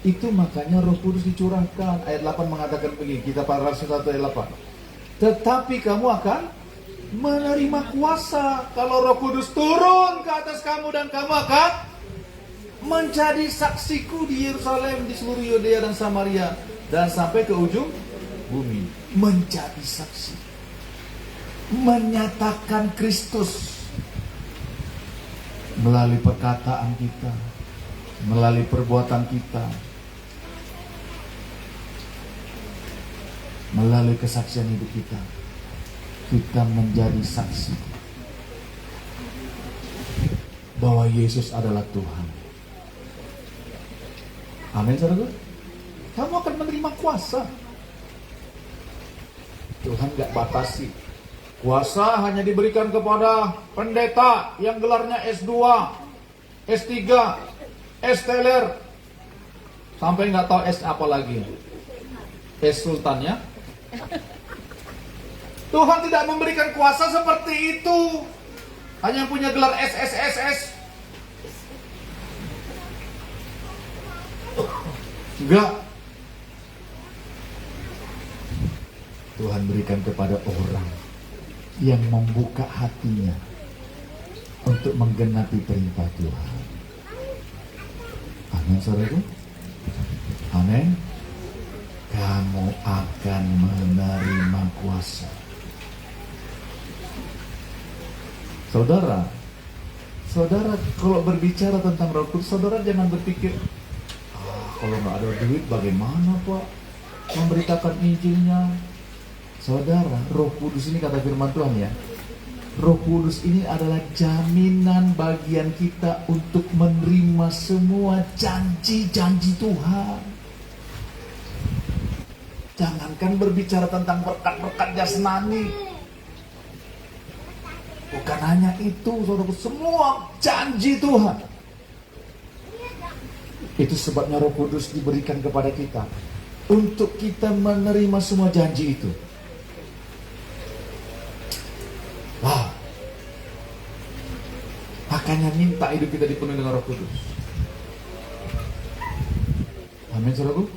Itu makanya Roh Kudus dicurahkan. Ayat 8 mengatakan begini, kita Para Rasul 1 ayat 8. Tetapi kamu akan menerima kuasa kalau Roh Kudus turun ke atas kamu, dan kamu akan menjadi saksiku di Yerusalem, di seluruh Yudea dan Samaria, dan sampai ke ujung bumi. Menjadi saksi, menyatakan Kristus melalui perkataan kita, melalui perbuatan kita, melalui kesaksian hidup kita. Kita menjadi saksi bahwa Yesus adalah Tuhan. Amin, saudara. Kamu akan menerima kuasa. Tuhan gak batasi. Kuasa hanya diberikan kepada pendeta yang gelarnya S2, S3, S teler, sampai nggak tahu S apa lagi, S sultan ya. Tuhan tidak memberikan kuasa seperti itu. Hanya yang punya gelar SSSS. Enggak. Tuhan berikan kepada orang yang membuka hatinya untuk menggenapi perintah Tuhan. Amin, saudaraku. Amin. Kamu akan menerima kuasa. Saudara, kalau berbicara tentang Roh Kudus, saudara jangan berpikir, kalau nggak ada duit bagaimana Pak memberitakan Injilnya? Saudara, Roh Kudus ini kata firman Tuhan ya, Roh Kudus ini adalah jaminan bagian kita untuk menerima semua janji-janji Tuhan. Jangankan berbicara tentang berkat-berkat jasmani, bukan hanya itu, saudara, semua janji Tuhan. Itu sebabnya Roh Kudus diberikan kepada kita untuk kita menerima semua janji itu. Wow. Makanya minta hidup kita dipenuhi dengan Roh Kudus. Amin, saudaraku.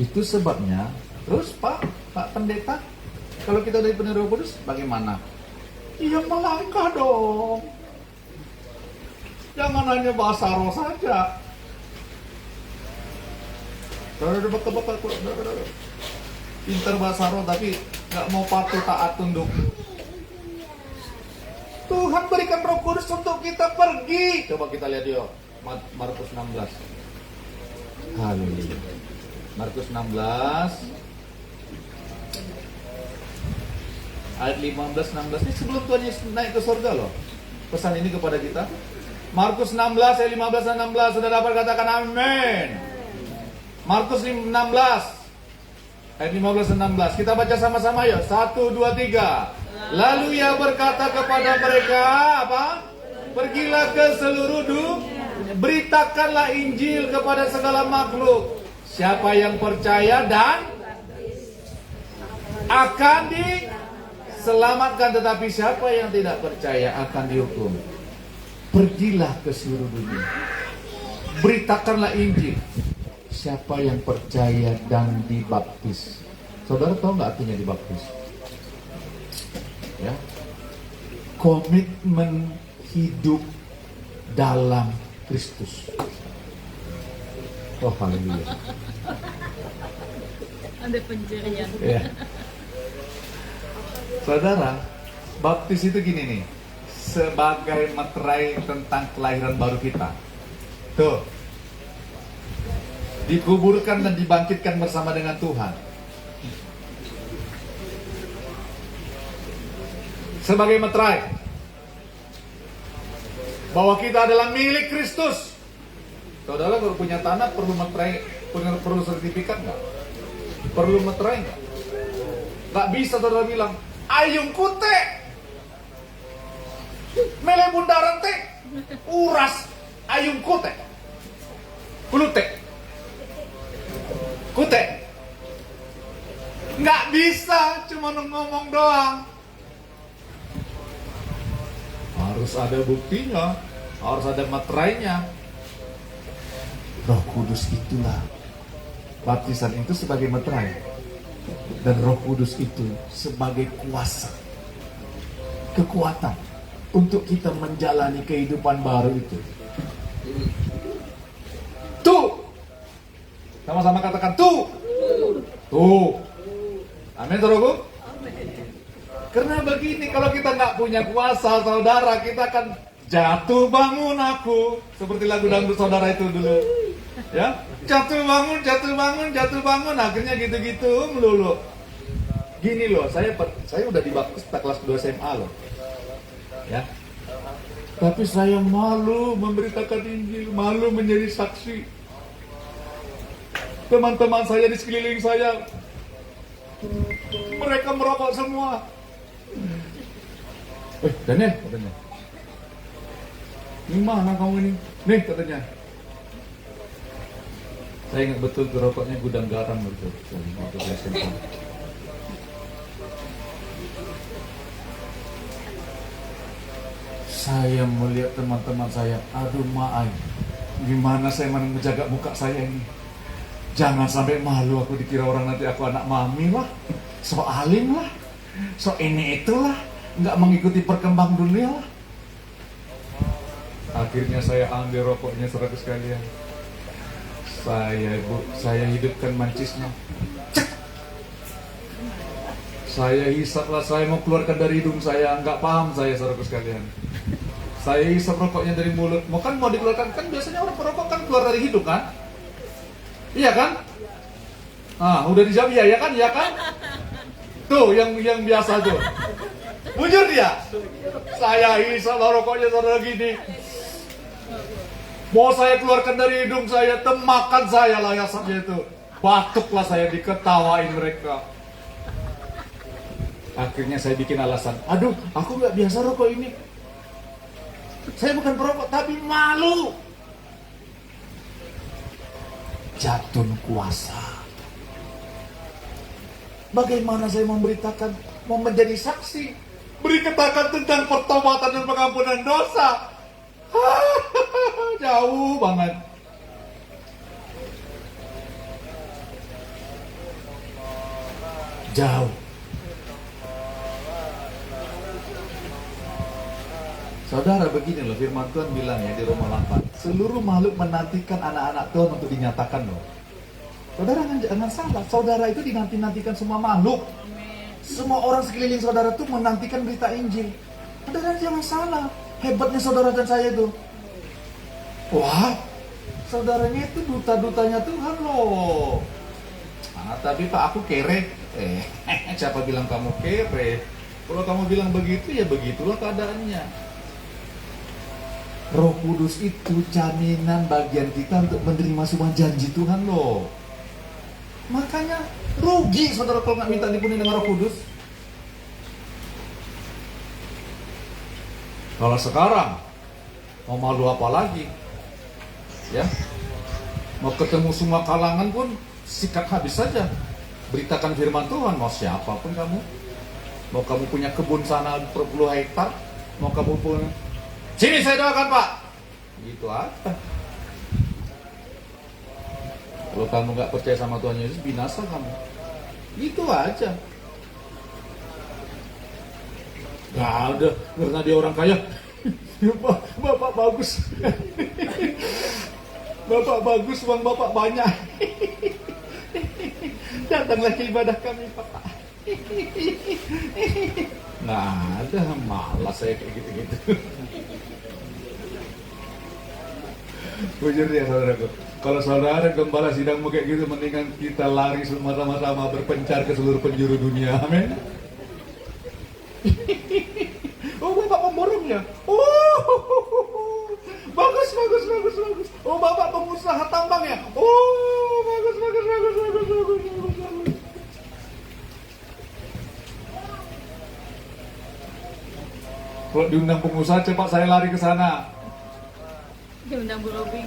Itu sebabnya, terus Pak Pendeta, kalau kita udah dipenuhi Roh Kudus, bagaimana? Iya, melangkah dong. Jangan hanya bahasa roh saja. Pintar bahasa roh tapi nggak mau patuh taat tunduk. Tuhan berikan Roh Kudus untuk kita pergi. Coba kita lihat yuk, Markus 16. Haleluya. Markus 16 ayat 15-16 ini sebelum Tuhan Yesus naik ke surga loh. Pesan ini kepada kita. Markus 16 ayat 15 dan 16. Sudah dapat katakan amin. Markus 16 ayat 15 dan 16. Kita baca sama-sama yuk. 1, 2, 3. Lalu ia berkata kepada mereka, apa? Pergilah ke seluruh dunia, beritakanlah Injil kepada segala makhluk. Siapa yang percaya dan akan diselamatkan, tetapi siapa yang tidak percaya akan dihukum. Pergilah ke seluruh dunia, beritakanlah Injil. Siapa yang percaya dan dibaptis. Saudara tahu nggak artinya dibaptis? Ya, komitmen hidup dalam Kristus. Oh, haleluya. Ada pencarian. Ya. Saudara, baptis itu gini nih, sebagai materai tentang kelahiran baru kita. Tuh, dikuburkan dan dibangkitkan bersama dengan Tuhan. Sebagai materai bahwa kita adalah milik Kristus. Saudara kalau punya tanah perlu materai, perlu sertifikat nggak? Perlu materai nggak? Nggak bisa saudara bilang, ayung kute, mele bundaran te, uras ayung kute, kulute, kute. Nggak bisa, cuma ngomong doang. Harus ada buktinya, harus ada materainya. Roh Kudus itulah, baptisan itu sebagai materai, dan Roh Kudus itu sebagai kuasa, kekuatan untuk kita menjalani kehidupan baru itu. Tuh, sama-sama katakan tuh, tuh. Amin, saudaraku. Karena begini, kalau kita nggak punya kuasa, saudara, kita akan jatuh bangun aku. Seperti lagu dangdut saudara itu dulu. Ya, jatuh bangun, jatuh bangun, jatuh bangun. Akhirnya gitu-gitu melulu. Gini loh, saya udah dibaptis kelas 2 SMA loh. Ya. Tapi saya malu memberitakan Injil, malu menjadi saksi. Teman-teman saya di sekeliling saya, mereka merokok semua. Daniel katanya, gimana kamu ini? Nih katanya. Saya ingat betul tuh rokoknya gudang garam betul. Saya melihat teman-teman saya, aduh maaf, gimana saya menjaga muka saya ini? Jangan sampai malu aku dikira orang nanti aku anak mami lah, so alim lah, so ini itulah, nggak mengikuti perkembang dunia lah. Akhirnya saya ambil rokoknya, saudara sekalian. Saya hidupkan mancisnya. Cek. Saya hisaplah, saya mau keluarkan dari hidung saya, nggak paham saya, saudara sekalian. Saya hisap rokoknya dari mulut, mau dikeluarkan, kan biasanya orang perokok kan keluar dari hidung kan? Iya kan? Udah dijawab ya kan? Ya kan? Tuh yang biasa tuh. Bujur dia. Saya hisap rokoknya saudara gini. Mau saya keluarkan dari hidung saya, temakan saya lah asapnya itu. Batuklah saya, diketawain mereka. Akhirnya saya bikin alasan. Aduh, aku nggak biasa rokok ini. Saya bukan perokok, tapi malu. Jatun kuasa. Bagaimana saya memberitakan, mau menjadi saksi, beritakan tentang pertobatan dan pengampunan dosa. Jauh banget. Jauh. Saudara, begini loh firman Tuhan bilang ya di Roma 8. Seluruh makhluk menantikan anak-anak Tuhan untuk dinyatakan loh. Saudara jangan salah, saudara itu dinanti-nantikan semua makhluk. Semua orang sekeliling saudara itu menantikan berita Injil. Saudara jangan salah, hebatnya saudara dan saya itu. Wah, saudaranya itu duta-dutanya Tuhan loh. Tapi Pak aku kere. Siapa bilang kamu kere? Kalau kamu bilang begitu ya begitulah keadaannya. Roh Kudus itu jaminan bagian kita untuk menerima semua janji Tuhan loh. Makanya rugi saudara kalau nggak minta dipenuhi dengan Roh Kudus. Kalau sekarang mau malu apa lagi? Ya, mau ketemu semua kalangan pun sikat habis saja. Beritakan firman Tuhan, mau siapapun kamu. Mau kamu punya kebun sana 10 hektar, mau kamu punya sini saya doakan Pak. Gitu aja. Kalau kamu nggak percaya sama Tuhan Yesus, binasa kamu. Gitu aja. Gak ada, karena dia orang kaya. Bapak bagus. Bapak bagus, uang Bapak banyak. Datanglah ke ibadah kami Bapak. Nggak ada, malas saya kayak gitu-gitu. Bujur ya saudaraku. Kalau saudara gembala sidang kayak gitu, mendingan kita lari sama-sama berpencar ke seluruh penjuru dunia. Amin. Oh Bapak pemborongnya. Oh bagus. Oh Bapak pengusaha tambang ya. Oh bagus. Kalau diundang pengusaha cepat saya lari ke sana. Diundang Bu Robi.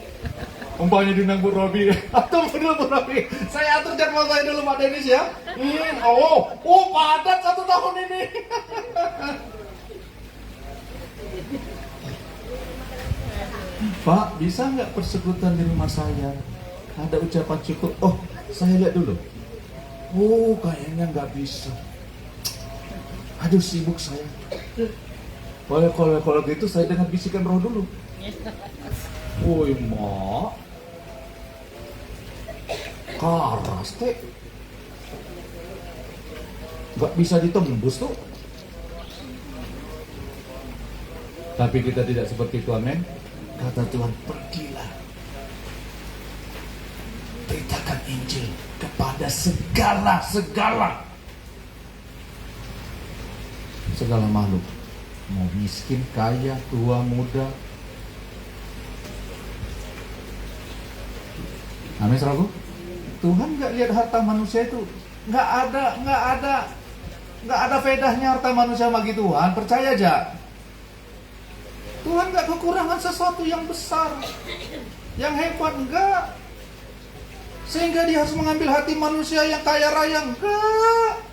Umpamanya diundang Bu Robi. Atau Bu Robi. Saya atur jadwal saya dulu Pak Denis ya. Oh padat 1 tahun ini. Pak, bisa nggak persekutuan di rumah saya? Ada ucapan cukup. Oh, saya lihat dulu. Oh, kayaknya nggak bisa. Aduh, sibuk saya. Kalau gitu saya dengar bisikan roh dulu. Woi, Mak. Karas, teh. Nggak bisa ditembus tuh. Tapi kita tidak seperti itu, amin. Kata Tuhan, pergilah. Beritakan Injil kepada segala makhluk. Mau miskin, kaya, tua, muda. Amin, saudaraku. Tuhan nggak lihat harta manusia itu. Nggak ada faedahnya harta manusia bagi Tuhan. Percaya aja. Tuhan nggak kekurangan sesuatu yang besar, yang hebat, enggak. Sehingga dia harus mengambil hati manusia yang kaya raya, enggak.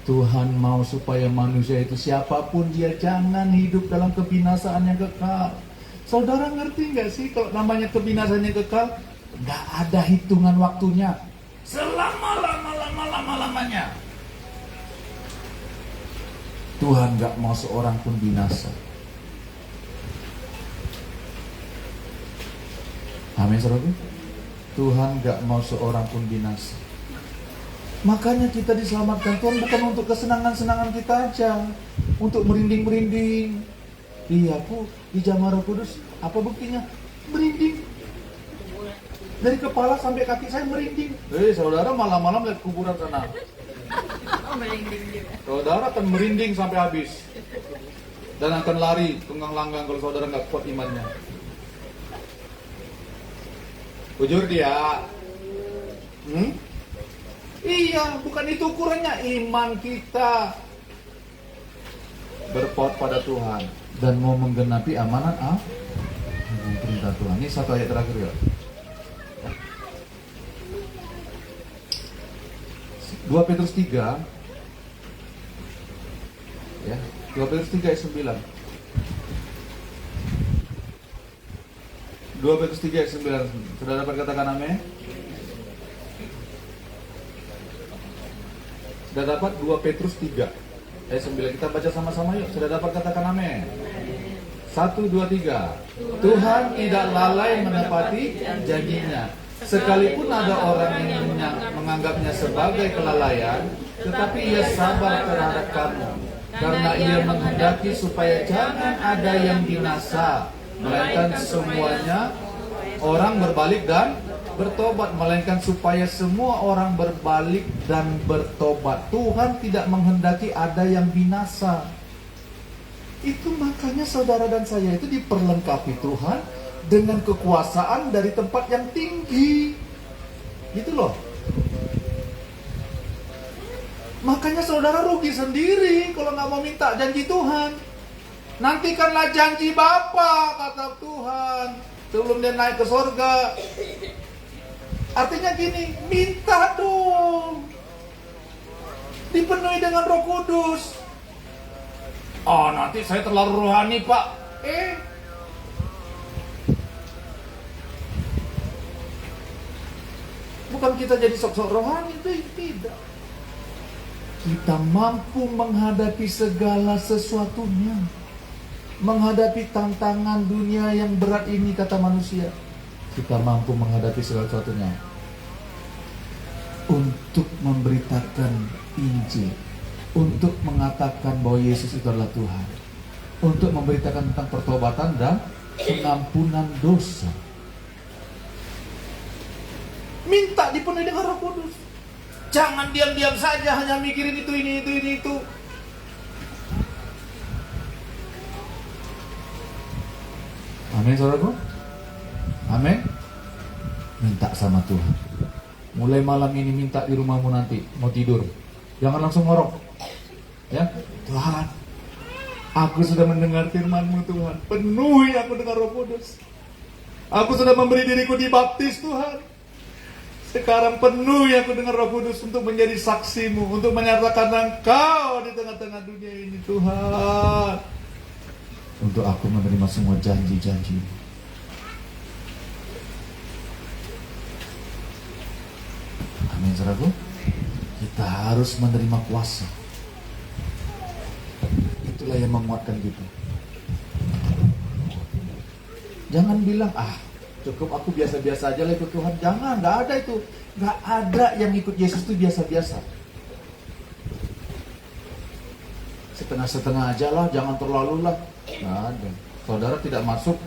Tuhan mau supaya manusia itu siapapun dia jangan hidup dalam kebinasaan yang kekal. Saudara ngerti nggak sih kalau namanya kebinasaan yang kekal? Nggak ada hitungan waktunya. Selama-lamanya. Tuhan nggak mau seorang pun binasa. Amin, saudara. Tuhan nggak mau seorang pun binasa. Makanya kita diselamatkan Tuhan bukan untuk kesenangan-senangan kita aja, untuk merinding-merinding. Iya, aku di Jamaah Roh Kudus, apa buktinya? Merinding. Dari kepala sampai kaki saya merinding. Saudara malam-malam lihat kuburan sana. Saudara akan merinding sampai habis. Dan akan lari tunggang langgang kalau saudara nggak kuat imannya. Jujur dia. Iya, bukan itu ukurannya. Iman kita berpaut pada Tuhan dan mau menggenapi amanat perintah Tuhan. Ini satu ayat terakhir ya. 2 Petrus 3 ya, 2 Petrus 3 ayat 9. 2 Petrus 3 ayat 9. Sudah dapat katakan amin? Sudah dapat 2 Petrus 3 ayat 9. Kita baca sama-sama yuk. Sudah dapat katakan amin? 1, 2, 3. Tuhan tidak lalai menepati janjinya. Sekalipun ada orang yang menganggapnya sebagai kelalaian, tetapi ia sabar terhadap kamu, karena ia menghendaki supaya jangan ada yang binasa, melainkan semuanya orang berbalik dan bertobat, melainkan supaya semua orang berbalik dan bertobat. Tuhan tidak menghendaki ada yang binasa. Itu makanya saudara dan saya itu diperlengkapi Tuhan dengan kekuasaan dari tempat yang tinggi. Gitu loh. Makanya saudara rugi sendiri kalau nggak mau minta janji Tuhan. Nantikanlah janji Bapa, kata Tuhan, sebelum dia naik ke sorga. Artinya gini, minta dong. Dipenuhi dengan Roh Kudus. Oh, nanti saya terlalu rohani, Pak. Bukan kita jadi sok-sok rohani, itu tidak. Kita mampu menghadapi segala sesuatunya. Menghadapi tantangan dunia yang berat ini, kata manusia. Kita mampu menghadapi segala sesuatunya. Untuk memberitakan Injil. Untuk mengatakan bahwa Yesus itu adalah Tuhan. Untuk memberitakan tentang pertobatan dan pengampunan dosa. Minta dipenuhi dengan Roh Kudus. Jangan diam-diam saja hanya mikirin itu, ini, itu. Amin, saudaraku. Amin. Minta sama Tuhan. Mulai malam ini minta di rumahmu nanti, mau tidur. Jangan langsung ngorok. Ya, Tuhan, aku sudah mendengar firman-Mu Tuhan. Penuhi aku dengan Roh Kudus. Aku sudah memberi diriku dibaptis Tuhan. Sekarang penuhi aku dengan Roh Kudus untuk menjadi saksi-Mu, untuk menyatakan Engkau di tengah-tengah dunia ini Tuhan. Untuk aku menerima semua janji-janji. Amin, saudaraku. Kita harus menerima kuasa. Itulah yang menguatkan kita. Jangan bilang, cukup aku biasa-biasa aja lah ikut Tuhan. Jangan, gak ada itu. Gak ada yang ikut Yesus itu biasa-biasa. Setengah-setengah aja lah, jangan terlalu lah. Gak ada. Saudara tidak masuk.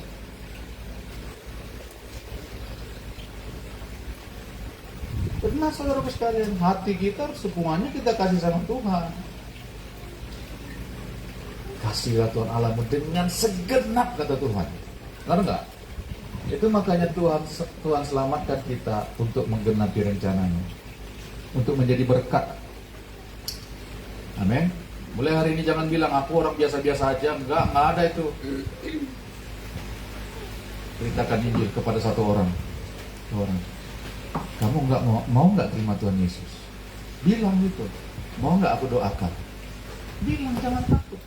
Benar saudara sekalian, hati kita semuanya kita kasih sama Tuhan. Kasihlah Tuhan Allahmu dengan segenap, kata Tuhan. Benar enggak? Itu makanya Tuhan selamatkan kita untuk menggenapi rencananya, untuk menjadi berkat. Amin. Mulai hari ini jangan bilang aku orang biasa-biasa aja. Enggak ada itu. Beritakan Injil kepada satu orang. Kamu mau nggak terima Tuhan Yesus? Bilang gitu. Mau nggak aku doakan? Bilang, jangan takut.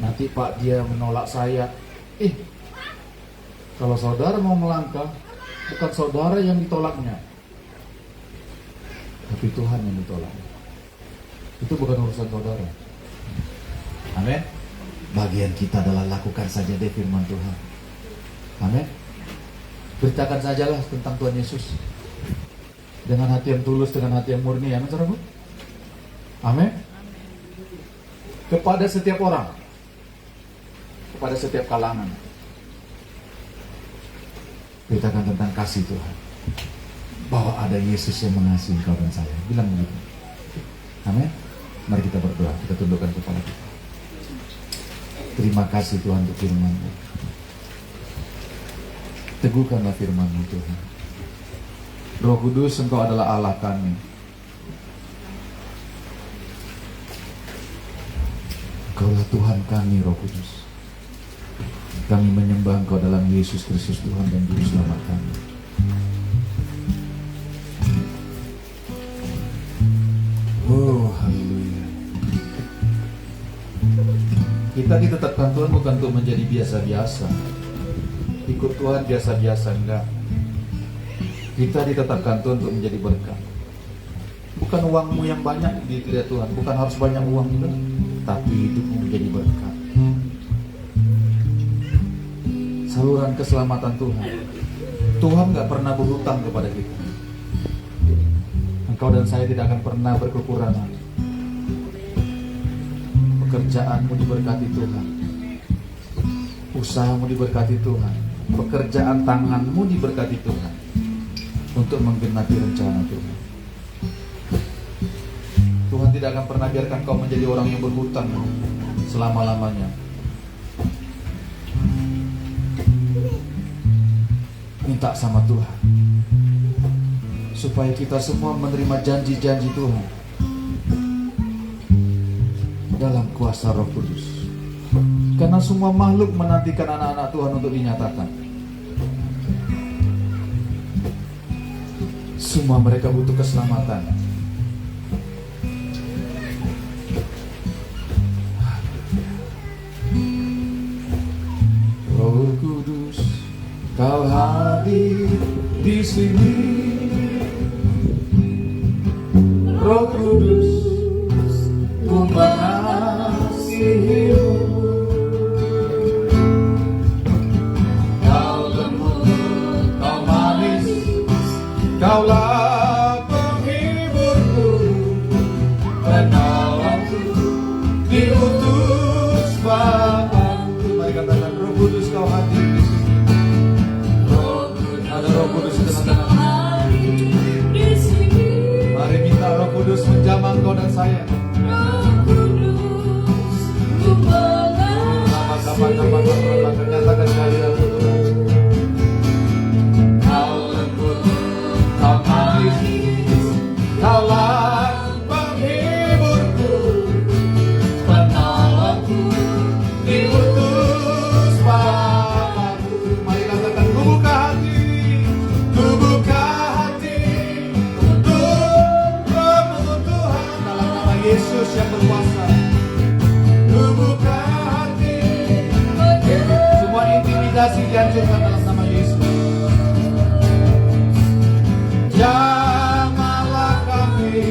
Nanti Pak dia menolak saya. Kalau saudara mau melangkah, bukan saudara yang ditolaknya, tapi Tuhan yang ditolak. Itu bukan urusan saudara. Amin. Bagian kita adalah lakukan saja deh firman Tuhan. Amin. Beritakan sajalah tentang Tuhan Yesus dengan hati yang tulus, dengan hati yang murni. Amin, saudara. Amin. Kepada setiap orang, kepada setiap kalangan, beritakan tentang kasih Tuhan, bahwa ada Yesus yang mengasihi kau dan saya. Bilang begitu. Amin. Mari kita berdoa, kita tundukkan kepala kita. Terima kasih Tuhan untuk firman-Mu. Teguhkanlah firman-Mu Tuhan. Roh Kudus, Engkau adalah Allah kami. Engkaulah Tuhan kami, Roh Kudus. Kami menyembah Engkau dalam Yesus Kristus Tuhan dan Juru Selamat kami. Oh, haleluya. Kita ditetapkan Tuhan bukan untuk menjadi biasa-biasa. Ikut Tuhan biasa-biasa, enggak. Kita ditetapkan Tuhan untuk menjadi berkat. Bukan uangmu yang banyak dilihat Tuhan, bukan harus banyak uang juga, tapi hidupmu menjadi berkat. Saluran keselamatan Tuhan. Tuhan gak pernah berhutang kepada kita. Engkau dan saya tidak akan pernah berkekurangan. Pekerjaanmu diberkati Tuhan, usahamu diberkati Tuhan, pekerjaan tanganmu diberkati Tuhan, untuk menggenapi rencana Tuhan. Tuhan tidak akan pernah biarkan kau menjadi orang yang berhutang selama-lamanya. Minta sama Tuhan supaya kita semua menerima janji-janji Tuhan dalam kuasa Roh Kudus. Karena semua makhluk menantikan anak-anak Tuhan untuk dinyatakan. Semua mereka butuh keselamatan. Roh Kudus, Kau hadir di sini. Roh Kudus, ku mengasihimu. Kau lembut, Kau manis, Kaulah penghiburku, penolongku, diutus Bapakku. Mari katakan, Roh Kudus, Kau hadir di sini. Ada Roh Kudus di tengah-tengah. Mari minta Roh Kudus menjamah engkau dan saya. Sama-sama nyatakan kehadiran Tuhan. Kau lembut, Kau manis, Kaulah penghiburku, penolongku, diutus Bapakku. Mari katakan, ku buka hati untuk Roh Tuhan dalam nama Yesus yang berkuasa. Ku buka hati, semua intimidasi dihancurkan dalam nama Yesus. Jamahlah kami,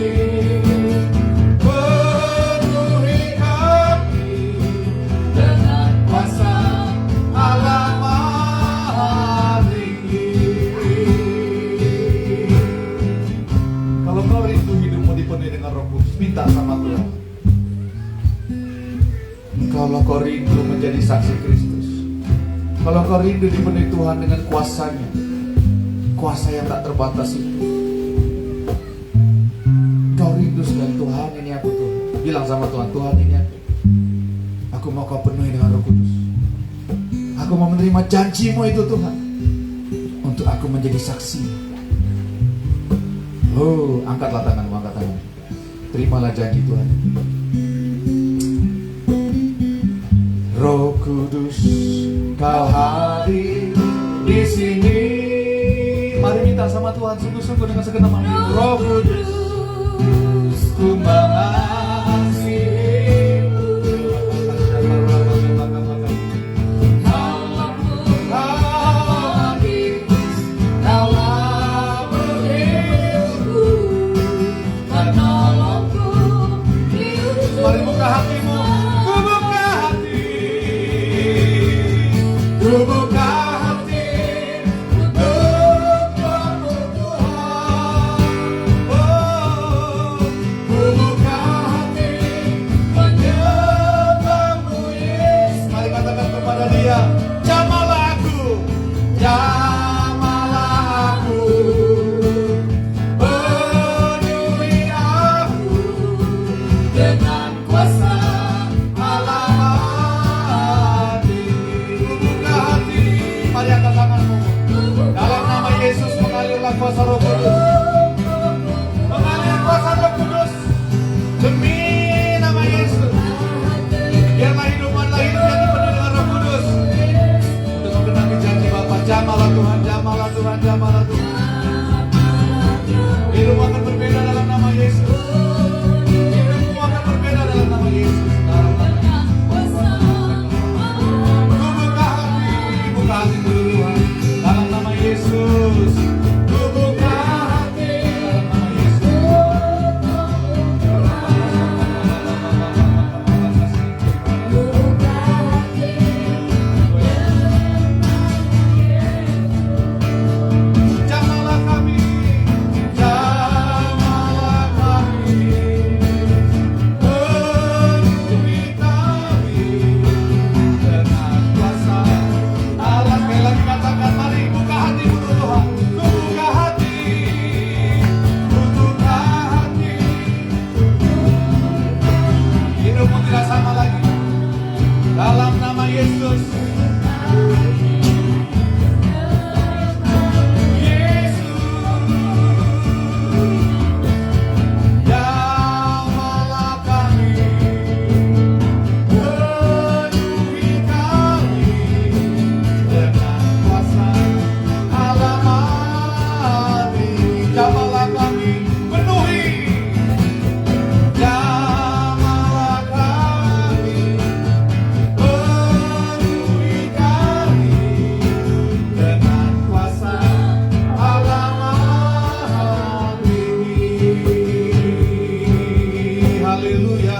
penuhi kami dengan kuasa Allah Maha Tinggi. Kalau kau rindu hidupmu dipenuhi dengan Roh Kudus, minta sama Tuhan. Kalau kau rindu menjadi saksi Kristus, kalau kau rindu dipenuhi Tuhan dengan kuasanya, kuasa yang tak terbatas itu, kau rindu sekali, Tuhan ini aku Tuhan. Bilang sama Tuhan, Tuhan ini aku mau kau penuhi dengan Roh Kudus. Aku mau menerima janji-Mu itu Tuhan, untuk aku menjadi saksi. Oh, angkatlah tanganmu, angkat tangan. Terimalah janji Tuhan. Roh Kudus, Kau hadir di sini. Mari minta sama Tuhan sungguh-sungguh dengan segenap hati. Roh Kudus, ku mengasihimu. Kau ku buka hati untukmu Tuhan. Oh, ku buka hati menyembahmu Yesus. Mari katakan kepada Dia, jamahlah aku, jamahlah aku, penuhi aku dengan kuasa alamiah. Buka hati, mari angkat tanganmu. Dalam nama Yesus mengalirlah kuasa Roh Kudus. Mengalir kuasa Roh Kudus demi nama Yesus. Biarlah hidupanlah hidup yang dipenuhi dengan Roh Kudus. Untuk menggenapi janji Bapa, jamahlah Tuhan, jamahlah Tuhan, jamahlah Tuhan. Hidup akan berbeda dalam nama Yesus. Hidupmu akan berbeda dalam nama Yesus. Buka hati dulu Tuhan, dalam nama Yesus. Ku buka hati dalam nama Yesus. Jamahlah kami, jamahlah kami, penuhi kami dengan kuasa Allah. Sekali lagi katakan, mari buka hati untuk Tuhan. Ku buka hati, ku buka hati. Hidupmu tidak sama lagi. Dalam nama Yesus. Jamahlah kami, penuhi kami dengan kuasa alamiah. Jamahlah kami, penuhi. Jamahlah kami, penuhi kami dengan kuasa alamiah. Haleluya.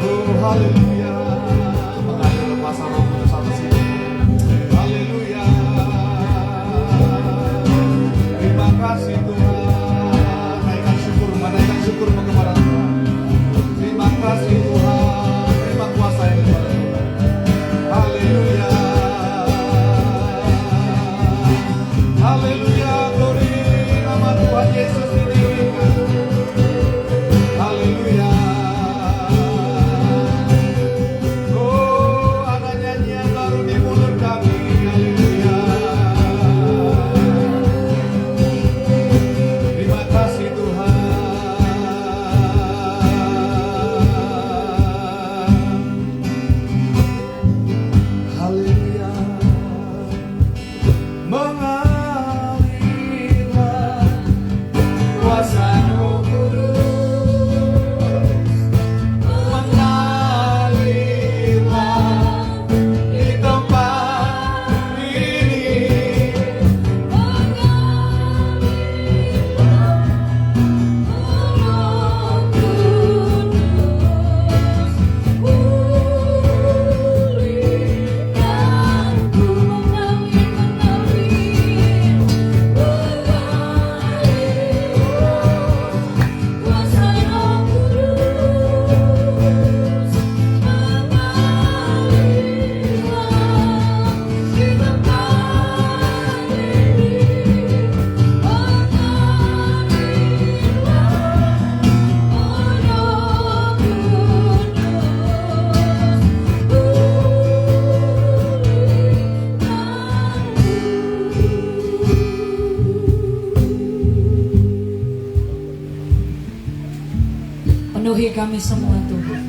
Oh, haleluya. Mengalir kuasa Roh Kudus atas hidupmu. Haleluya. Terima kasih Tuhan. Naikkan syukurmu kepada Tuhan. Terima kasih Tuhan. Terima kuasa yang kepada Tuhan. Haleluya. Haleluya. Glory nama Tuhan Yesus ditinggikan. Haleluya. Oh, ada nyanyian baru di mulut kami. Haleluya. Terima kasih Tuhan. Haleluya. Mengalirlah kuasa Roh Kudus, mengalirlah di tempat ini. Penuhi kami semua Tuhan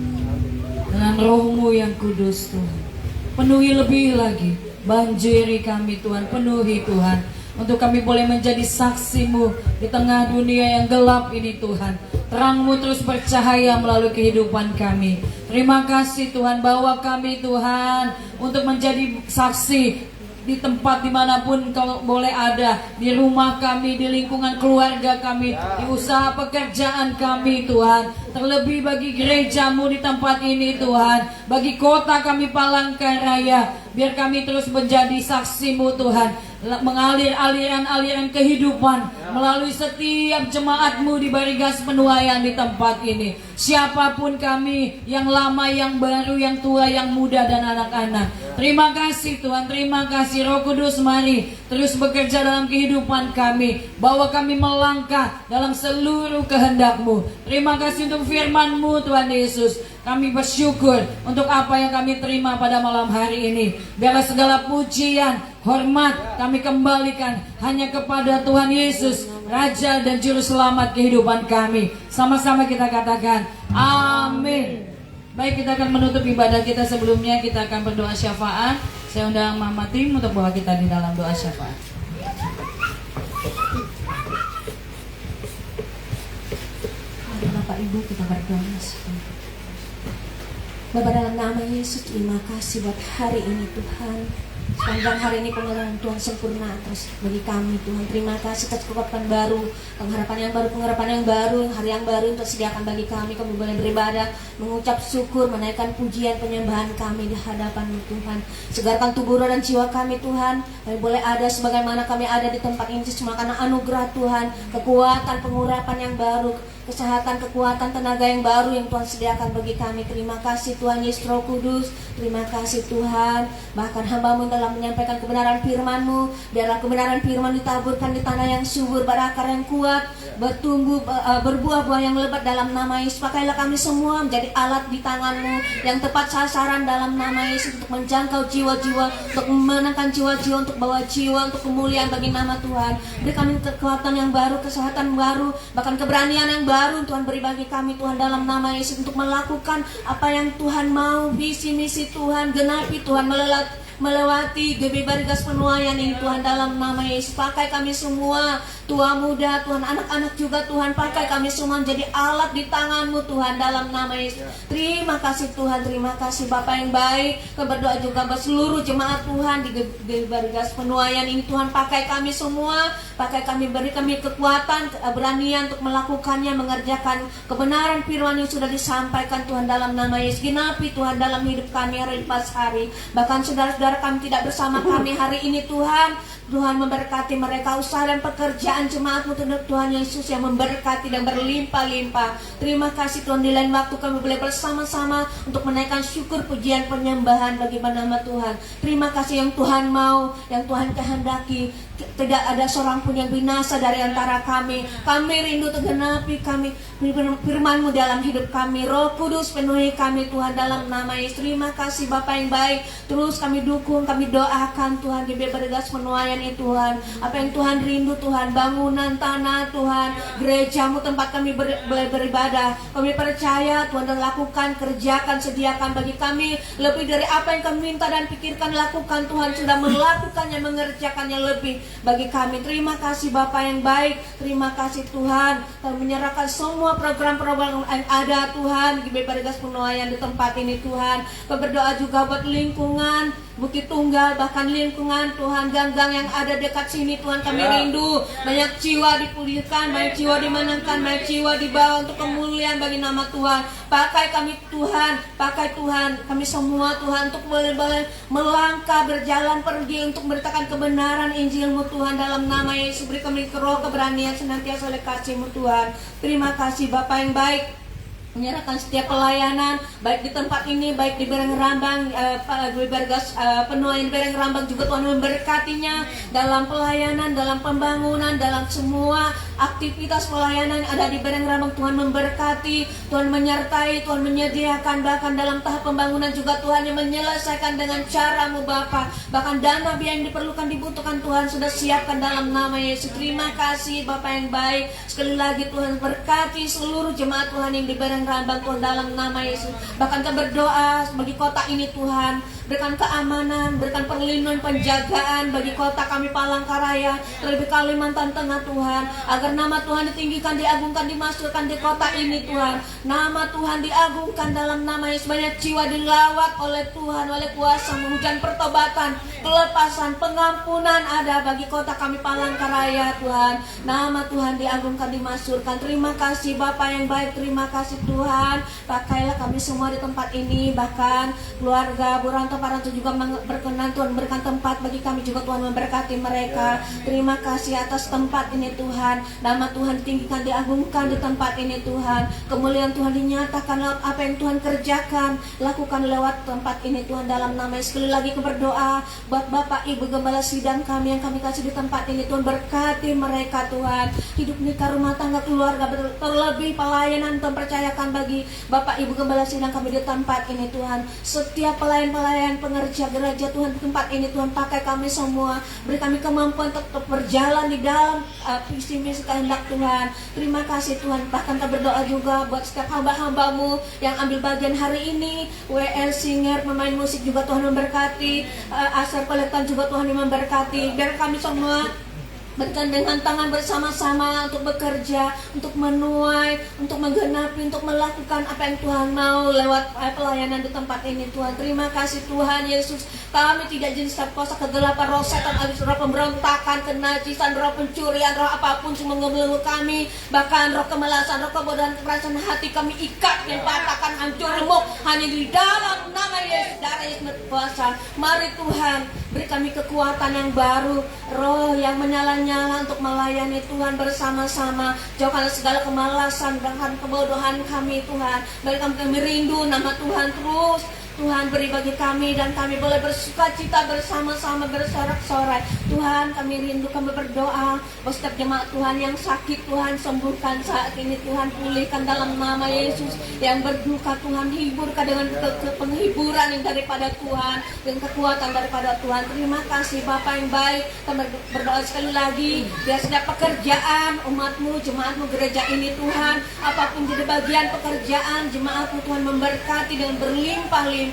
dengan Roh-Mu yang kudus Tuhan. Penuhi lebih lagi, banjiri kami Tuhan, penuhi Tuhan. Untuk kami boleh menjadi saksi-Mu di tengah dunia yang gelap ini Tuhan. Terang-Mu terus bercahaya melalui kehidupan kami. Terima kasih Tuhan, bawa kami Tuhan untuk menjadi saksi di tempat dimanapun Kau boleh ada, di rumah kami, di lingkungan keluarga kami, di usaha pekerjaan kami Tuhan. terlebih bagi gerejamu di tempat ini Tuhan, bagi kota kami Palangkaraya, biar kami terus menjadi saksimu Tuhan, mengalir aliran-aliran kehidupan melalui setiap jemaatmu di Barigas Penuaian di tempat ini. Siapapun kami, yang lama, yang baru, yang tua, yang muda dan anak-anak. Terima kasih Tuhan, terima kasih Roh Kudus, mari terus bekerja dalam kehidupan kami, bawa kami melangkah dalam seluruh kehendak-Mu. Terima kasih untuk firman-Mu Tuhan Yesus. Kami bersyukur untuk apa yang kami terima pada malam hari ini. Biarlah segala pujian, hormat kami kembalikan hanya kepada Tuhan Yesus, Raja dan Juru Selamat kehidupan kami. Sama-sama kita katakan, amin. Baik, kita akan menutup ibadah kita. Sebelumnya kita akan berdoa syafaat. Saya undang Mama Tim untuk bawa kita di dalam doa syafaat. Mari Bapak Ibu kita berdoa. Bapak, dalam nama Yesus, terima kasih buat hari ini Tuhan. Sepanjang hari ini pengenalan Tuhan sempurna terus bagi kami Tuhan. Terima kasih atas kekuatan baru, pengharapan yang baru, hari yang baru untuk sediakan bagi kami. Kami boleh beribadah, mengucap syukur, menaikkan pujian penyembahan kami di hadapan Tuhan. Segarkan tubuh roh dan jiwa kami Tuhan. Kami boleh ada sebagaimana kami ada di tempat ini cuma karena anugerah Tuhan, kekuatan, pengurapan yang baru, kesehatan, kekuatan, tenaga yang baru yang Tuhan sediakan bagi kami. Terima kasih Tuhan Yesus Roh Kudus. Terima kasih Tuhan. Bahkan hamba-Mu dalam menyampaikan kebenaran firman-Mu, biarlah kebenaran firman ditaburkan di tanah yang subur, berakar yang kuat, bertumbuh, berbuah-buah yang lebat dalam nama Yesus. Pakailah kami semua menjadi alat di tangan-Mu yang tepat sasaran dalam nama Yesus, untuk menjangkau jiwa-jiwa, untuk memenangkan jiwa-jiwa, untuk bawa jiwa, untuk kemuliaan bagi nama Tuhan. Beri kami kekuatan yang baru, kesehatan baru, bahkan keberanian yang baru Tuhan beri bagi kami Tuhan dalam nama Yesus, untuk melakukan apa yang Tuhan mau, visi misi Tuhan genapi Tuhan, melewati GBI Barigas Penuaian ini Tuhan dalam nama Yesus. Pakai kami semua, tua muda Tuhan, anak-anak juga Tuhan, pakai kami semua menjadi alat di tangan-Mu Tuhan dalam nama Yesus. Terima kasih Tuhan, terima kasih Bapa yang baik. Kami berdoa juga buat seluruh jemaat Tuhan di GBI Barigas Penuaian ini Tuhan. Pakai kami semua, pakai kami, beri kami kekuatan, keberanian untuk melakukannya, mengerjakan kebenaran firman yang sudah disampaikan Tuhan dalam nama Yesus. Genapi Tuhan dalam hidup kami hari pas hari. Bahkan saudara-saudara kami tidak bersama kami hari ini Tuhan. Tuhan memberkati mereka, usaha dan pekerjaan jemaat-Mu Tuhan Yesus yang memberkati dan berlimpah-limpah. Terima kasih Tuhan, di lain waktu kami boleh bersama-sama untuk menaikkan syukur, pujian, penyembahan bagi nama Tuhan. Terima kasih yang Tuhan mau, yang Tuhan kehendaki. Tidak ada seorang pun yang binasa dari antara kami. Kami rindu tergenapi kami firman-Mu dalam hidup kami. Roh Kudus penuhi kami Tuhan dalam nama Yesus. Terima kasih Bapa yang baik. Terus kami dukung, kami doakan Tuhan di Barigas Penuaian ini Tuhan. Apa yang Tuhan rindu Tuhan, bangunan tanah Tuhan, gereja-Mu tempat kami boleh beribadah. Kami percaya Tuhan dan lakukan, kerjakan, sediakan bagi kami lebih dari apa yang kami minta dan pikirkan. Lakukan Tuhan, sudah melakukannya, mengerjakannya lebih bagi kami. Terima kasih Bapa yang baik. Terima kasih Tuhan. Kami menyerahkan semua program-program yang ada Tuhan di Barigas Penuaian di tempat ini Tuhan. Kami berdoa juga buat lingkungan Bukit Tunggal, bahkan lingkungan Tuhan, gang-gang yang ada dekat sini Tuhan. Kami rindu banyak jiwa dipulihkan, banyak jiwa dimenangkan, banyak jiwa dibawa untuk kemuliaan bagi nama Tuhan. Pakai kami Tuhan, pakai Tuhan kami semua Tuhan, untuk boleh melangkah, berjalan, pergi untuk memberitakan kebenaran Injil-Mu Tuhan dalam nama Yesus. Beri kami roh keberanian senantiasa oleh kasih-Mu Tuhan. Terima kasih Bapa yang baik. Menyerahkan setiap pelayanan baik di tempat ini, baik di Bereng Rambang, Barigas Penuaian Bereng Rambang juga Tuhan memberkatinya dalam pelayanan, dalam pembangunan, dalam semua aktivitas pelayanan yang ada di Bereng Rambang. Tuhan memberkati, Tuhan menyertai, Tuhan menyediakan, bahkan dalam tahap pembangunan juga Tuhan yang menyelesaikan dengan cara-Mu Bapa. Bahkan dana biaya yang diperlukan, dibutuhkan Tuhan sudah siapkan dalam nama Yesus. Terima kasih Bapa yang baik. Sekali lagi Tuhan berkati seluruh jemaat Tuhan yang di Bereng Rambang Tuhan dalam nama Yesus. Bahkan kita berdoa bagi kota ini Tuhan, berikan keamanan, berikan perlindungan, penjagaan bagi kota kami Palangkaraya, terlebih Kalimantan Tengah Tuhan, agar nama Tuhan ditinggikan, diagungkan, dimasukkan di kota ini Tuhan. Nama Tuhan diagungkan dalam nama Yesus. Banyak jiwa dilawat oleh Tuhan, oleh kuasa hujan pertobatan, kelepasan, pengampunan ada bagi kota kami Palangkaraya Tuhan. Nama Tuhan diagungkan, dimasukkan. Terima kasih Bapa yang baik, terima kasih Tuhan. Pakailah kami semua di tempat ini, bahkan keluarga Buranto Paranto juga berkenan Tuhan berikan tempat bagi kami juga Tuhan, memberkati mereka. Terima kasih atas tempat ini Tuhan. Nama Tuhan ditinggikan, diagungkan di tempat ini Tuhan. Kemuliaan Tuhan dinyatakan lewat apa yang Tuhan kerjakan, lakukan lewat tempat ini Tuhan, dalam nama Yesus. Sekali lagi berdoa buat Bapak Ibu Gembala Sidang kami yang kami kasih di tempat ini Tuhan, berkati mereka Tuhan, hidup nikah, rumah tangga, keluarga, terlebih pelayanan Tuhan percayakan bagi Bapak Ibu Gembala Sidang kami di tempat ini Tuhan. Setiap pelayan-pelayan pengerja gereja Tuhan di tempat ini Tuhan, pakai kami semua, beri kami kemampuan tetap berjalan di dalam visi misi kehendak Tuhan. Terima kasih Tuhan. Bahkan kami berdoa juga buat setiap hamba-hambamu yang ambil bagian hari ini, WL Singer, pemain musik juga Tuhan memberkati, Asar Kolektan juga Tuhan yang memberkati. Biar kami semua bergandengan tangan bersama-sama untuk bekerja, untuk menuai, untuk menggenapi, untuk melakukan apa yang Tuhan mau lewat pelayanan di tempat ini Tuhan. Terima kasih Tuhan Yesus. Kami tidak jenis terkuasa kegelapan, roh setan, abis roh pemberontakan, kenajisan, roh pencurian, roh apapun semua mengganggu kami, bahkan roh kemalasan, roh kebodohan, kekerasan hati kami ikat dan patahkan, hancur remuk hanya di dalam nama Yesus. Darah Yesus berkuasa. Mari Tuhan, beri kami kekuatan yang baru, roh yang menyala-nyala untuk melayani Tuhan bersama-sama. Jauhkanlah segala kemalasan dan kebodohan kami Tuhan. Beri kami rindu nama Tuhan terus. Tuhan beri bagi kami dan kami boleh bersuka cita bersama-sama, bersorak-sorai. Tuhan kami rindu, kami berdoa bahwa setiap jemaat Tuhan yang sakit Tuhan sembuhkan saat ini Tuhan, pulihkan dalam nama Yesus. Yang berduka Tuhan hiburkan dengan penghiburan yang daripada Tuhan, dengan kekuatan daripada Tuhan. Terima kasih Bapa yang baik. Kami berdoa sekali lagi biar setiap pekerjaan umatmu, jemaatmu, gereja ini Tuhan, apapun jadi bagian pekerjaan jemaatmu Tuhan, memberkati dengan berlimpah-limpah.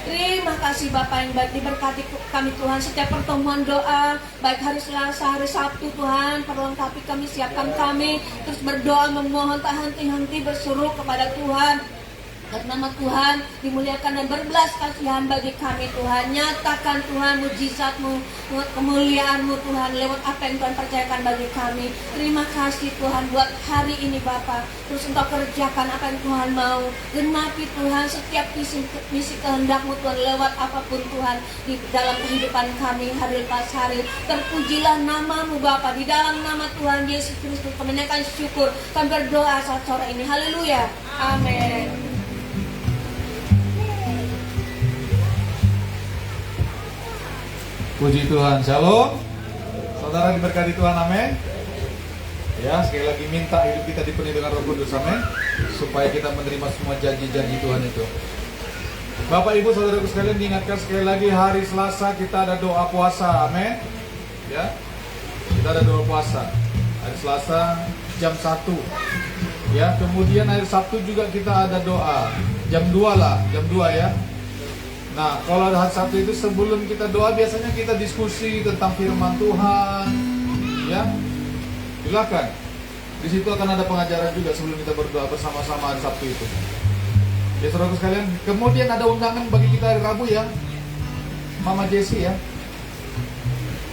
Terima kasih Bapak yang baik, diberkati kami Tuhan setiap pertemuan doa, baik hari Selasa, hari Sabtu Tuhan, perlengkapi kami, siapkan kami, terus berdoa memohon tak henti-henti berseru kepada Tuhan. Dan nama Tuhan dimuliakan dan berbelas kasihan bagi kami Tuhan. Nyatakan Tuhan mujizat-Mu, kemuliaan-Mu Tuhan lewat apa yang Tuhan percayakan bagi kami. Terima kasih Tuhan buat hari ini Bapa. Terus Engkau kerjakan apa yang Tuhan mau. Genapi Tuhan setiap misi kehendak-Mu Tuhan lewat apapun Tuhan di dalam kehidupan kami hari lepas hari. Terpujilah nama-Mu Bapa, di dalam nama Tuhan Yesus Kristus kami menaikkan syukur. Kami berdoa saat sore ini. Haleluya. Amin. Puji Tuhan, shalom. Saudara diberkati Tuhan, amin. Ya, sekali lagi minta hidup kita dipenuhi dengan Roh Kudus, amin, supaya kita menerima semua janji-janji Tuhan itu. Bapak Ibu saudaraku sekalian, diingatkan sekali lagi hari Selasa kita ada doa puasa, amin. Ya, kita ada doa puasa hari Selasa jam 1. Ya, kemudian hari Sabtu juga kita ada doa jam 2 lah, jam 2 ya. Nah, kalau hari Sabtu itu sebelum kita doa biasanya kita diskusi tentang firman Tuhan, ya. Silakan. Di situ akan ada pengajaran juga sebelum kita berdoa bersama-sama hari Sabtu itu. Ya, saudaraku sekalian. Kemudian ada undangan bagi kita hari Rabu ya, Mama Jessie ya.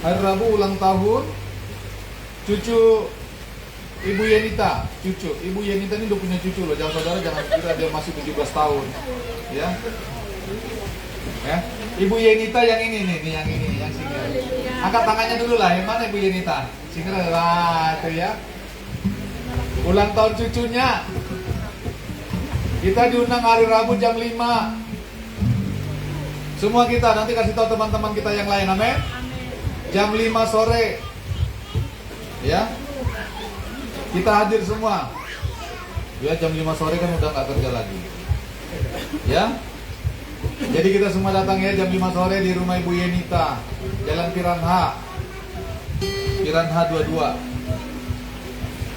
Hari Rabu ulang tahun cucu Ibu Yenita, cucu Ibu Yenita ini udah punya cucu loh. Jangan kira dia masih 17 tahun, ya. Ya, Ibu Yenita yang ini nih, yang ini, yang singer. Angkat tangannya dulu lah, yang mana Ibu Yenita? Singer lah, itu ya. Ulang tahun cucunya. Kita diundang hari Rabu jam 5. Semua kita, nanti kasih tahu teman-teman kita yang lain, amin. Jam 5 sore. Ya. Kita hadir semua. Ya, jam 5 sore kan udah gak kerja lagi. Ya. Jadi kita semua datang ya jam 5 sore di rumah Ibu Yenita, Jalan Piranha 22.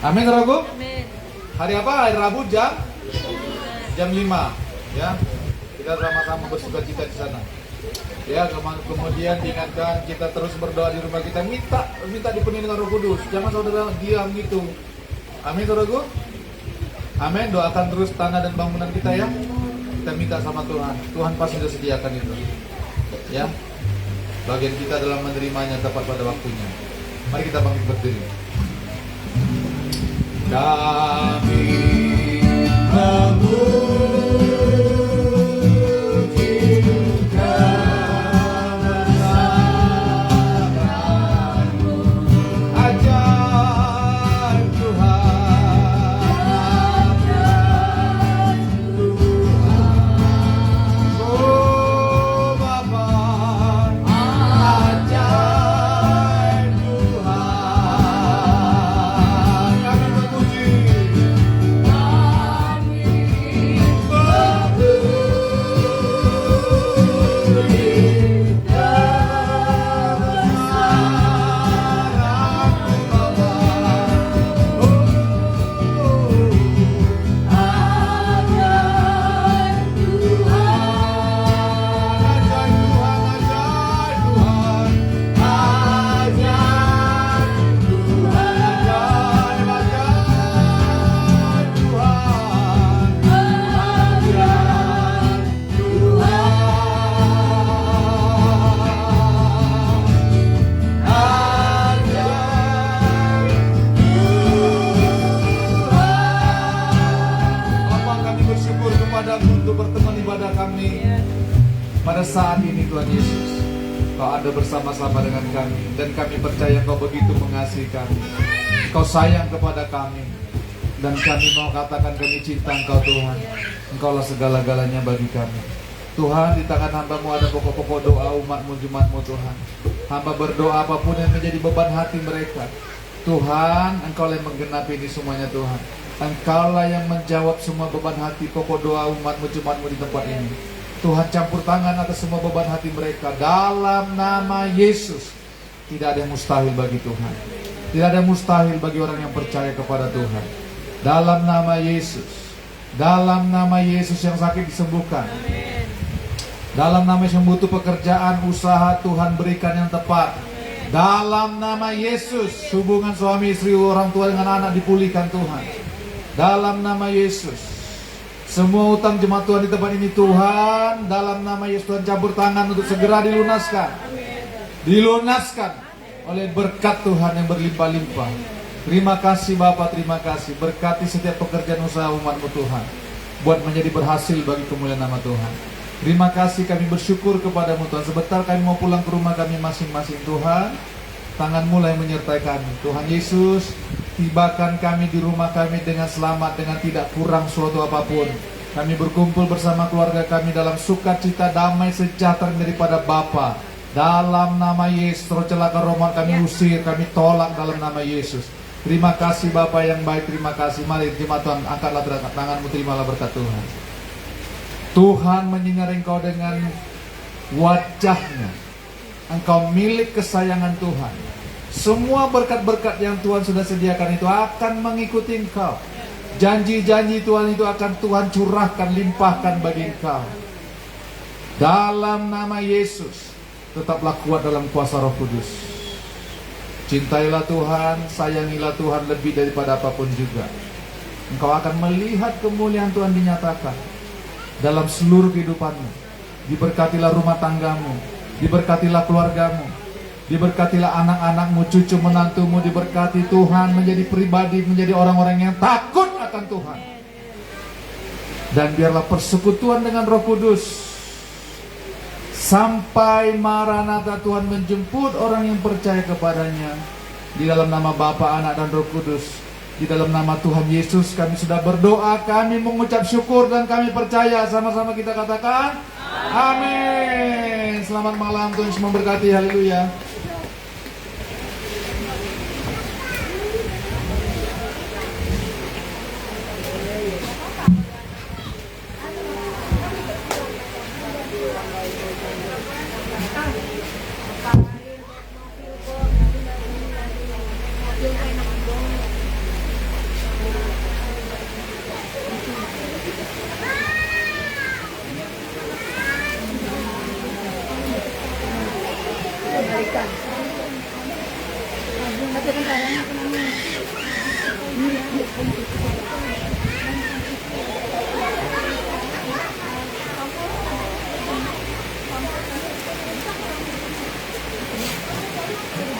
Amin, saudaraku. Amin. Hari apa? Hari Rabu jam 5. Ya. Kita sama-sama bersuka cita di sana. Ya, kemudian diingatkan kita terus berdoa di rumah kita, minta dipenuhi dengan Roh Kudus. Jangan saudara diam gitu. Amin, saudaraku. Amin. Doakan terus tanah dan bangunan kita ya. Kita minta sama Tuhan. Tuhan pasti sudah sediakan itu. Ya. Bagian kita dalam menerimanya tepat pada waktunya. Mari kita bangkit berdiri. Kami untuk berteman ibadah kami pada saat ini. Tuhan Yesus, Kau ada bersama-sama dengan kami, dan kami percaya Kau begitu mengasihi kami. Kau sayang kepada kami, dan kami mau katakan kami cinta Engkau Tuhan. Engkaulah segala-galanya bagi kami. Tuhan, di tangan hamba-Mu ada pokok-pokok doa umat-Mu, jemaat-Mu Tuhan. Hamba berdoa apapun yang menjadi beban hati mereka, Tuhan, Engkaulah yang menggenapi ini semuanya Tuhan. Engkaulah yang menjawab semua beban hati, pokok doa umat-Mu, jemaat-Mu di tempat ini. Tuhan, campur tangan atas semua beban hati mereka dalam nama Yesus. Tidak ada yang mustahil bagi Tuhan. Tidak ada yang mustahil bagi orang yang percaya kepada Tuhan. Dalam nama Yesus. Dalam nama Yesus yang sakit disembuhkan. Dalam nama Yesus yang butuh pekerjaan, usaha, Tuhan berikan yang tepat. Dalam nama Yesus, hubungan suami istri, orang tua dengan anak dipulihkan Tuhan. Dalam nama Yesus, semua utang jemaat Tuhan di tempat ini Tuhan, dalam nama Yesus Tuhan campur tangan untuk segera dilunaskan. Dilunaskan oleh berkat Tuhan yang berlimpah-limpah. Terima kasih Bapa, terima kasih. Berkati setiap pekerjaan usaha umat-Mu Tuhan, buat menjadi berhasil bagi kemuliaan nama Tuhan. Terima kasih, kami bersyukur kepada-Mu Tuhan. Sebentar kami mau pulang ke rumah kami masing-masing Tuhan. Tangan mulai menyertai kami. Tuhan Yesus, tibakan kami di rumah kami dengan selamat, dengan tidak kurang suatu apapun. Kami berkumpul bersama keluarga kami dalam sukacita, damai, sejahtera daripada Bapa. Dalam nama Yesus, roh celaka roman kami usir, kami tolak dalam nama Yesus. Terima kasih Bapa yang baik, terima kasih. Mari jemaat Tuhan, angkatlah tanganmu, terimalah berkat Tuhan. Tuhan menyinari engkau dengan wajahnya. Engkau milik kesayangan Tuhan. Semua berkat-berkat yang Tuhan sudah sediakan itu akan mengikuti engkau. Janji-janji Tuhan itu akan Tuhan curahkan, limpahkan bagi engkau. Dalam nama Yesus, tetaplah kuat dalam kuasa Roh Kudus. Cintailah Tuhan, sayangilah Tuhan lebih daripada apapun juga. Engkau akan melihat kemuliaan Tuhan dinyatakan dalam seluruh kehidupanmu. Diberkatilah rumah tanggamu, diberkatilah keluargamu, diberkatilah anak-anakmu, cucu menantumu, diberkati Tuhan menjadi pribadi, menjadi orang-orang yang takut akan Tuhan. Dan biarlah persekutuan dengan Roh Kudus sampai Maranatha Tuhan menjemput orang yang percaya kepadanya. Di dalam nama Bapa, Anak, dan Roh Kudus. Di dalam nama Tuhan Yesus kami sudah berdoa, kami mengucap syukur dan kami percaya. Sama-sama kita katakan amin. Selamat malam, Tuhan Yesus memberkati. Haleluya. kebaikan.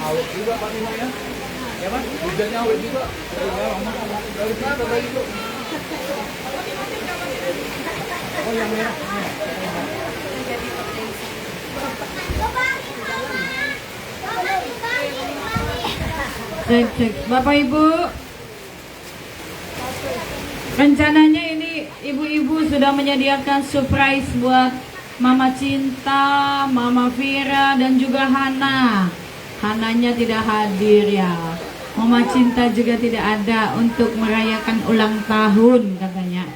Awet juga Pak Nino ya. Ya Mas, hujannya awet juga. Dari mana tadi itu? Oh yang merah. Cek. Bapak Ibu, rencananya ini ibu-ibu sudah menyediakan surprise buat Mama Cinta, Mama Vira, dan juga Hana. Hananya tidak hadir ya. Mama Cinta juga tidak ada untuk merayakan ulang tahun katanya.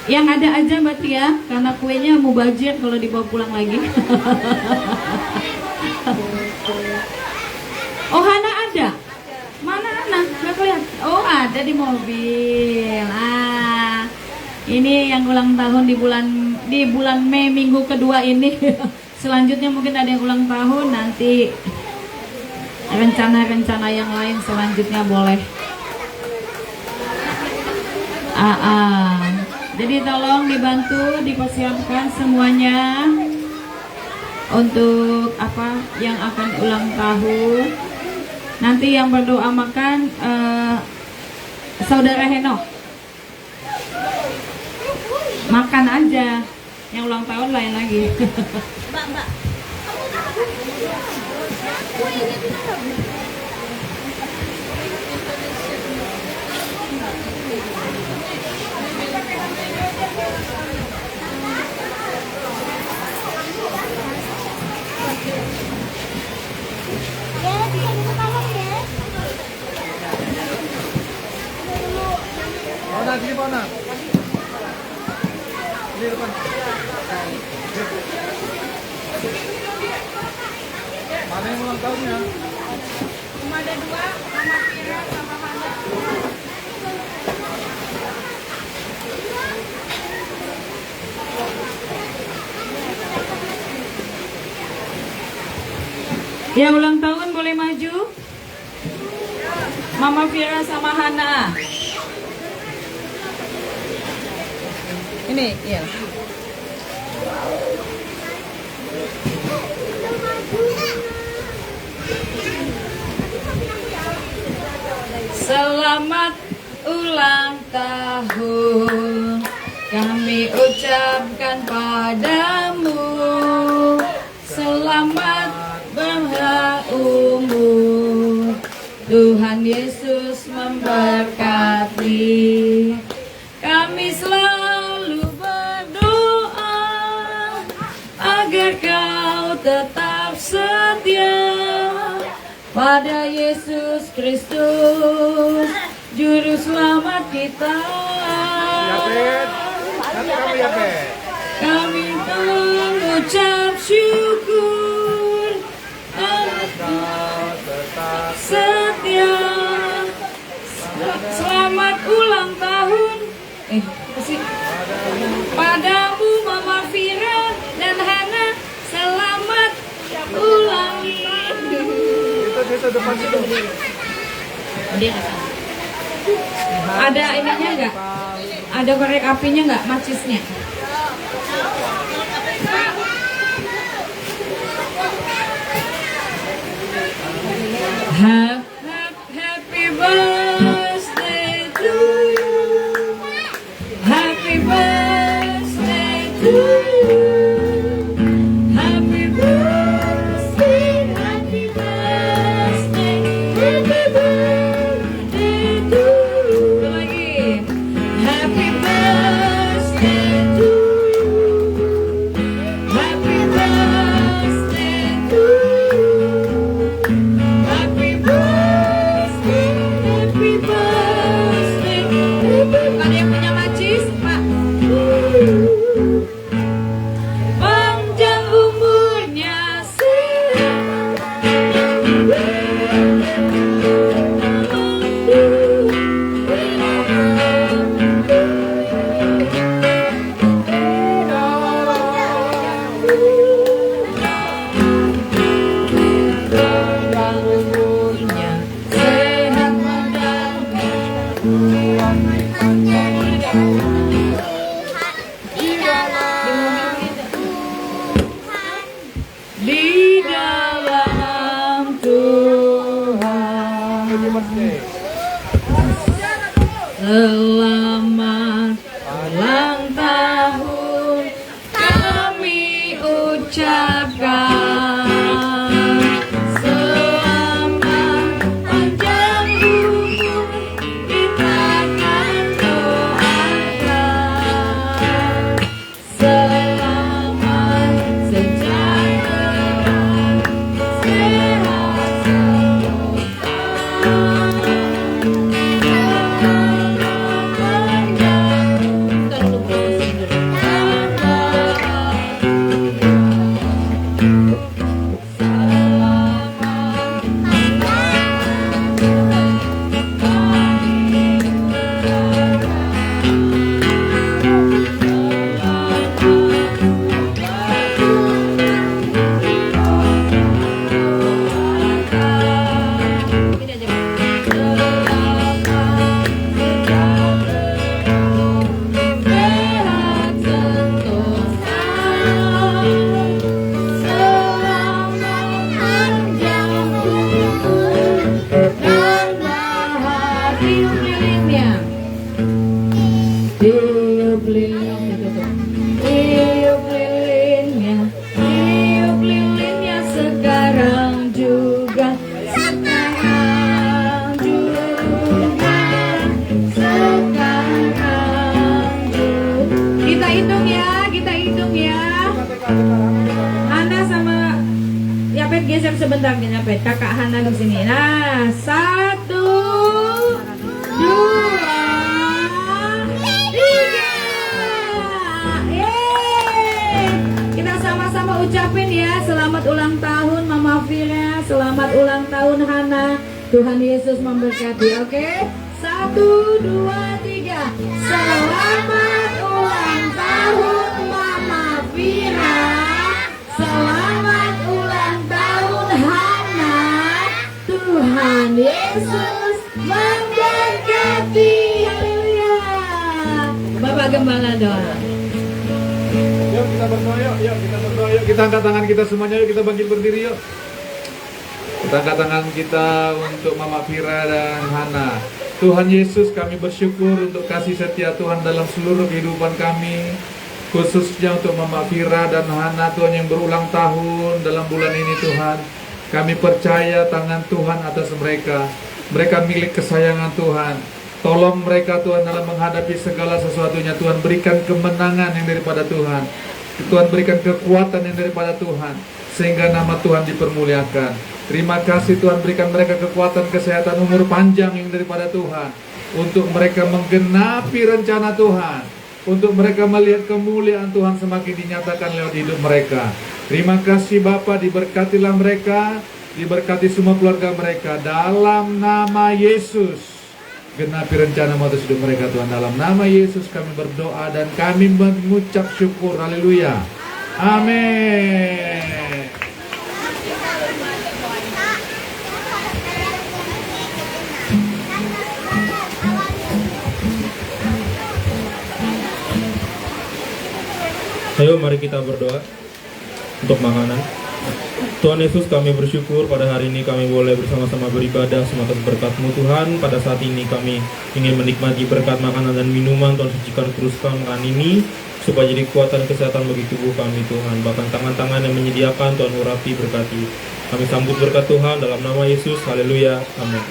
Yang ada aja Mbak Tia, karena kuenya mubazir kalau dibawa pulang lagi. Oh Hana ada? Mana Hana? Nggak kelihatan. Oh ada di mobil. Ini yang ulang tahun di bulan Mei minggu kedua ini. Selanjutnya mungkin ada yang ulang tahun, nanti rencana-rencana yang lain selanjutnya boleh. Jadi tolong dibantu dipersiapkan semuanya untuk apa yang akan ulang tahun. Nanti yang berdoa makan Saudara Heno. Makan aja. Yang ulang tahun lain lagi. Mbak. Mana sini mana? Di depan. Mana yang ulang tahunnya? Cuma ada dua, Mama Vira sama Hana. Yang ulang tahun boleh maju? Mama Vira sama Hana. Ini, iya. Selamat ulang tahun kami ucapkan padamu. Selamat berumur. Tuhan Yesus memberkati. Kami selalu berdoa agar kau tetap setia pada Yesus Kristus, Juru Selamat kita. Kami mengucap syukur agar kau tetap setia. Selamat ulang tahun. Padamu Mama Vira dan Hana, selamat ulang tahun. Kita depan situ. Ada ininya enggak? Ada korek apinya enggak? Macisnya? Happy birthday to you. Happy birthday to you. Happy birthday, happy birthday, happy birthday to you. Lagi. Happy birthday to you. Selamat ulang tahun kami ucapkan. Selamat panjang umur kita akan doakan. Selamat sejahtera, sehat tiup lilinnya sekarang juga, sekarang juga. Kita hitung ya. Hana sama Yapet geser sebentar nih Yapet, kakak Hana di sini. Nah, 1, 2, 3. Kita sama-sama ucapin ya, selamat ulang tahun Mama Vira, selamat ulang tahun Hana. Tuhan Yesus memberkati, oke? 1, 2, 3. Selamat ulang tahun Mama Vira. Selamat ulang tahun Hana. Tuhan Yesus memberkati. Haleluya. Bapak Gembala doa. Yuk kita berdoa yuk, kita angkat tangan kita semuanya yuk, kita bangkit berdiri yuk. Kita angkat tangan kita untuk Mama Vira dan Hana. Tuhan Yesus, kami bersyukur untuk kasih setia Tuhan dalam seluruh kehidupan kami, khususnya untuk Mama Vira dan Hana Tuhan yang berulang tahun dalam bulan ini Tuhan. Kami percaya tangan Tuhan atas mereka. Mereka milik kesayangan Tuhan. Tolong mereka Tuhan dalam menghadapi segala sesuatunya. Tuhan berikan kemenangan yang daripada Tuhan. Tuhan berikan kekuatan yang daripada Tuhan, sehingga nama Tuhan dipermuliakan. Terima kasih Tuhan, berikan mereka kekuatan, kesehatan, umur panjang yang daripada Tuhan, untuk mereka menggenapi rencana Tuhan, untuk mereka melihat kemuliaan Tuhan semakin dinyatakan lewat hidup mereka. Terima kasih Bapa, diberkatilah mereka, diberkati semua keluarga mereka, dalam nama Yesus. Genapi rencana atas hidup mereka Tuhan. Dalam nama Yesus kami berdoa dan kami mengucap syukur. Haleluya. Amin. Ayo mari kita berdoa untuk makanan. Tuhan Yesus, kami bersyukur pada hari ini kami boleh bersama-sama beribadah semata berkat-Mu Tuhan. Pada saat ini kami ingin menikmati berkat makanan dan minuman Tuhan sucikan teruskan makan ini, supaya jadi kekuatan kesehatan bagi tubuh kami Tuhan. Bahkan tangan-tangan yang menyediakan Tuhan urapi berkati. Kami sambut berkat Tuhan dalam nama Yesus. Haleluya. Amin.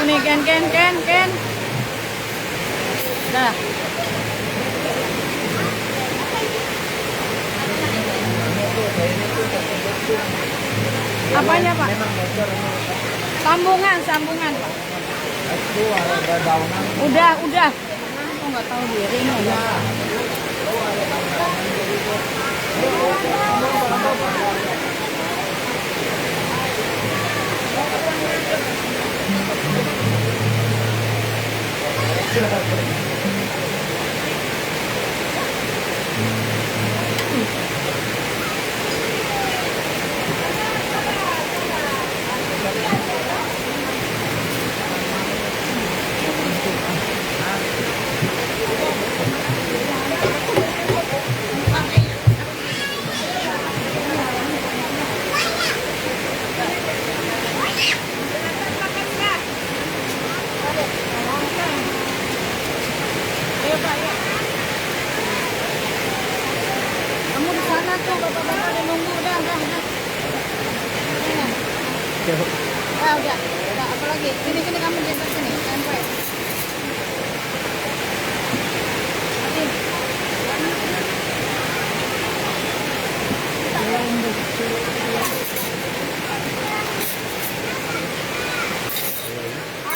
Ini Ken. Dah. Apanya Pak? Sambungan Pak. Udah. Aku nggak tahu diri. Kamu di sana tuh, bapak-bapak udah nunggu, udah. Udah, apa lagi? Sini kamu geser sini, sampai.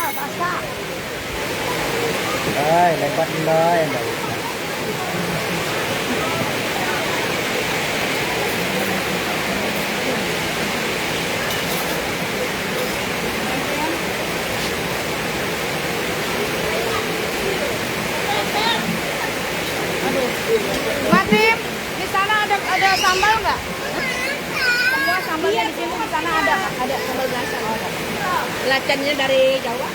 Basah. Ay, lewat nilai. Matim, di sana ada sambal nggak? Semua sambalnya di sini, di sana ada sambal biasa. Lacannya dari Jawa.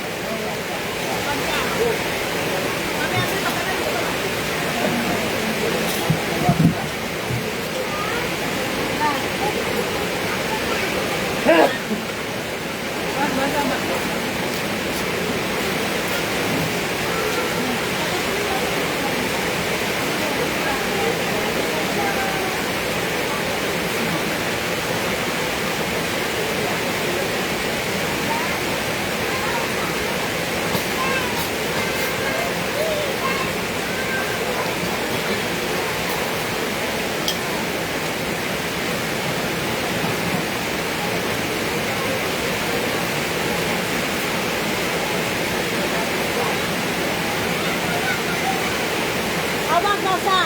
Awas dosa.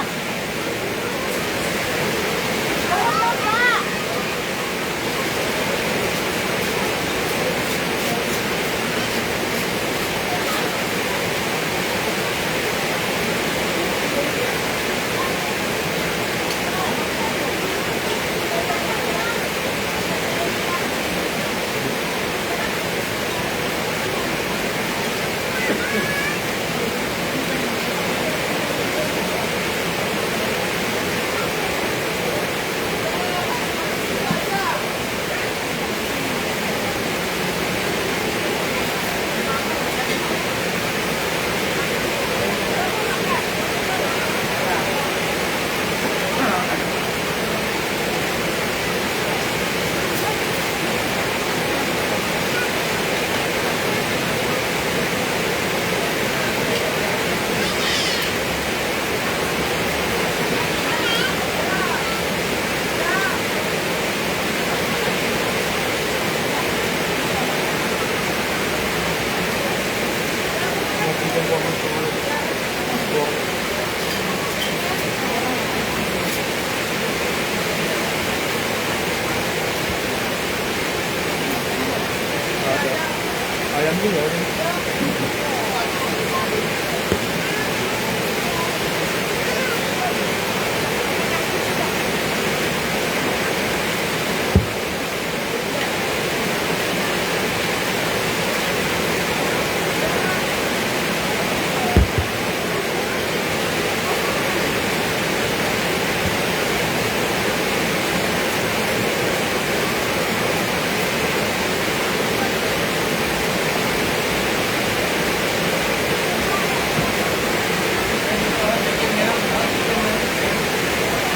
Ayam juga.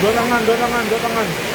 Dua tangan.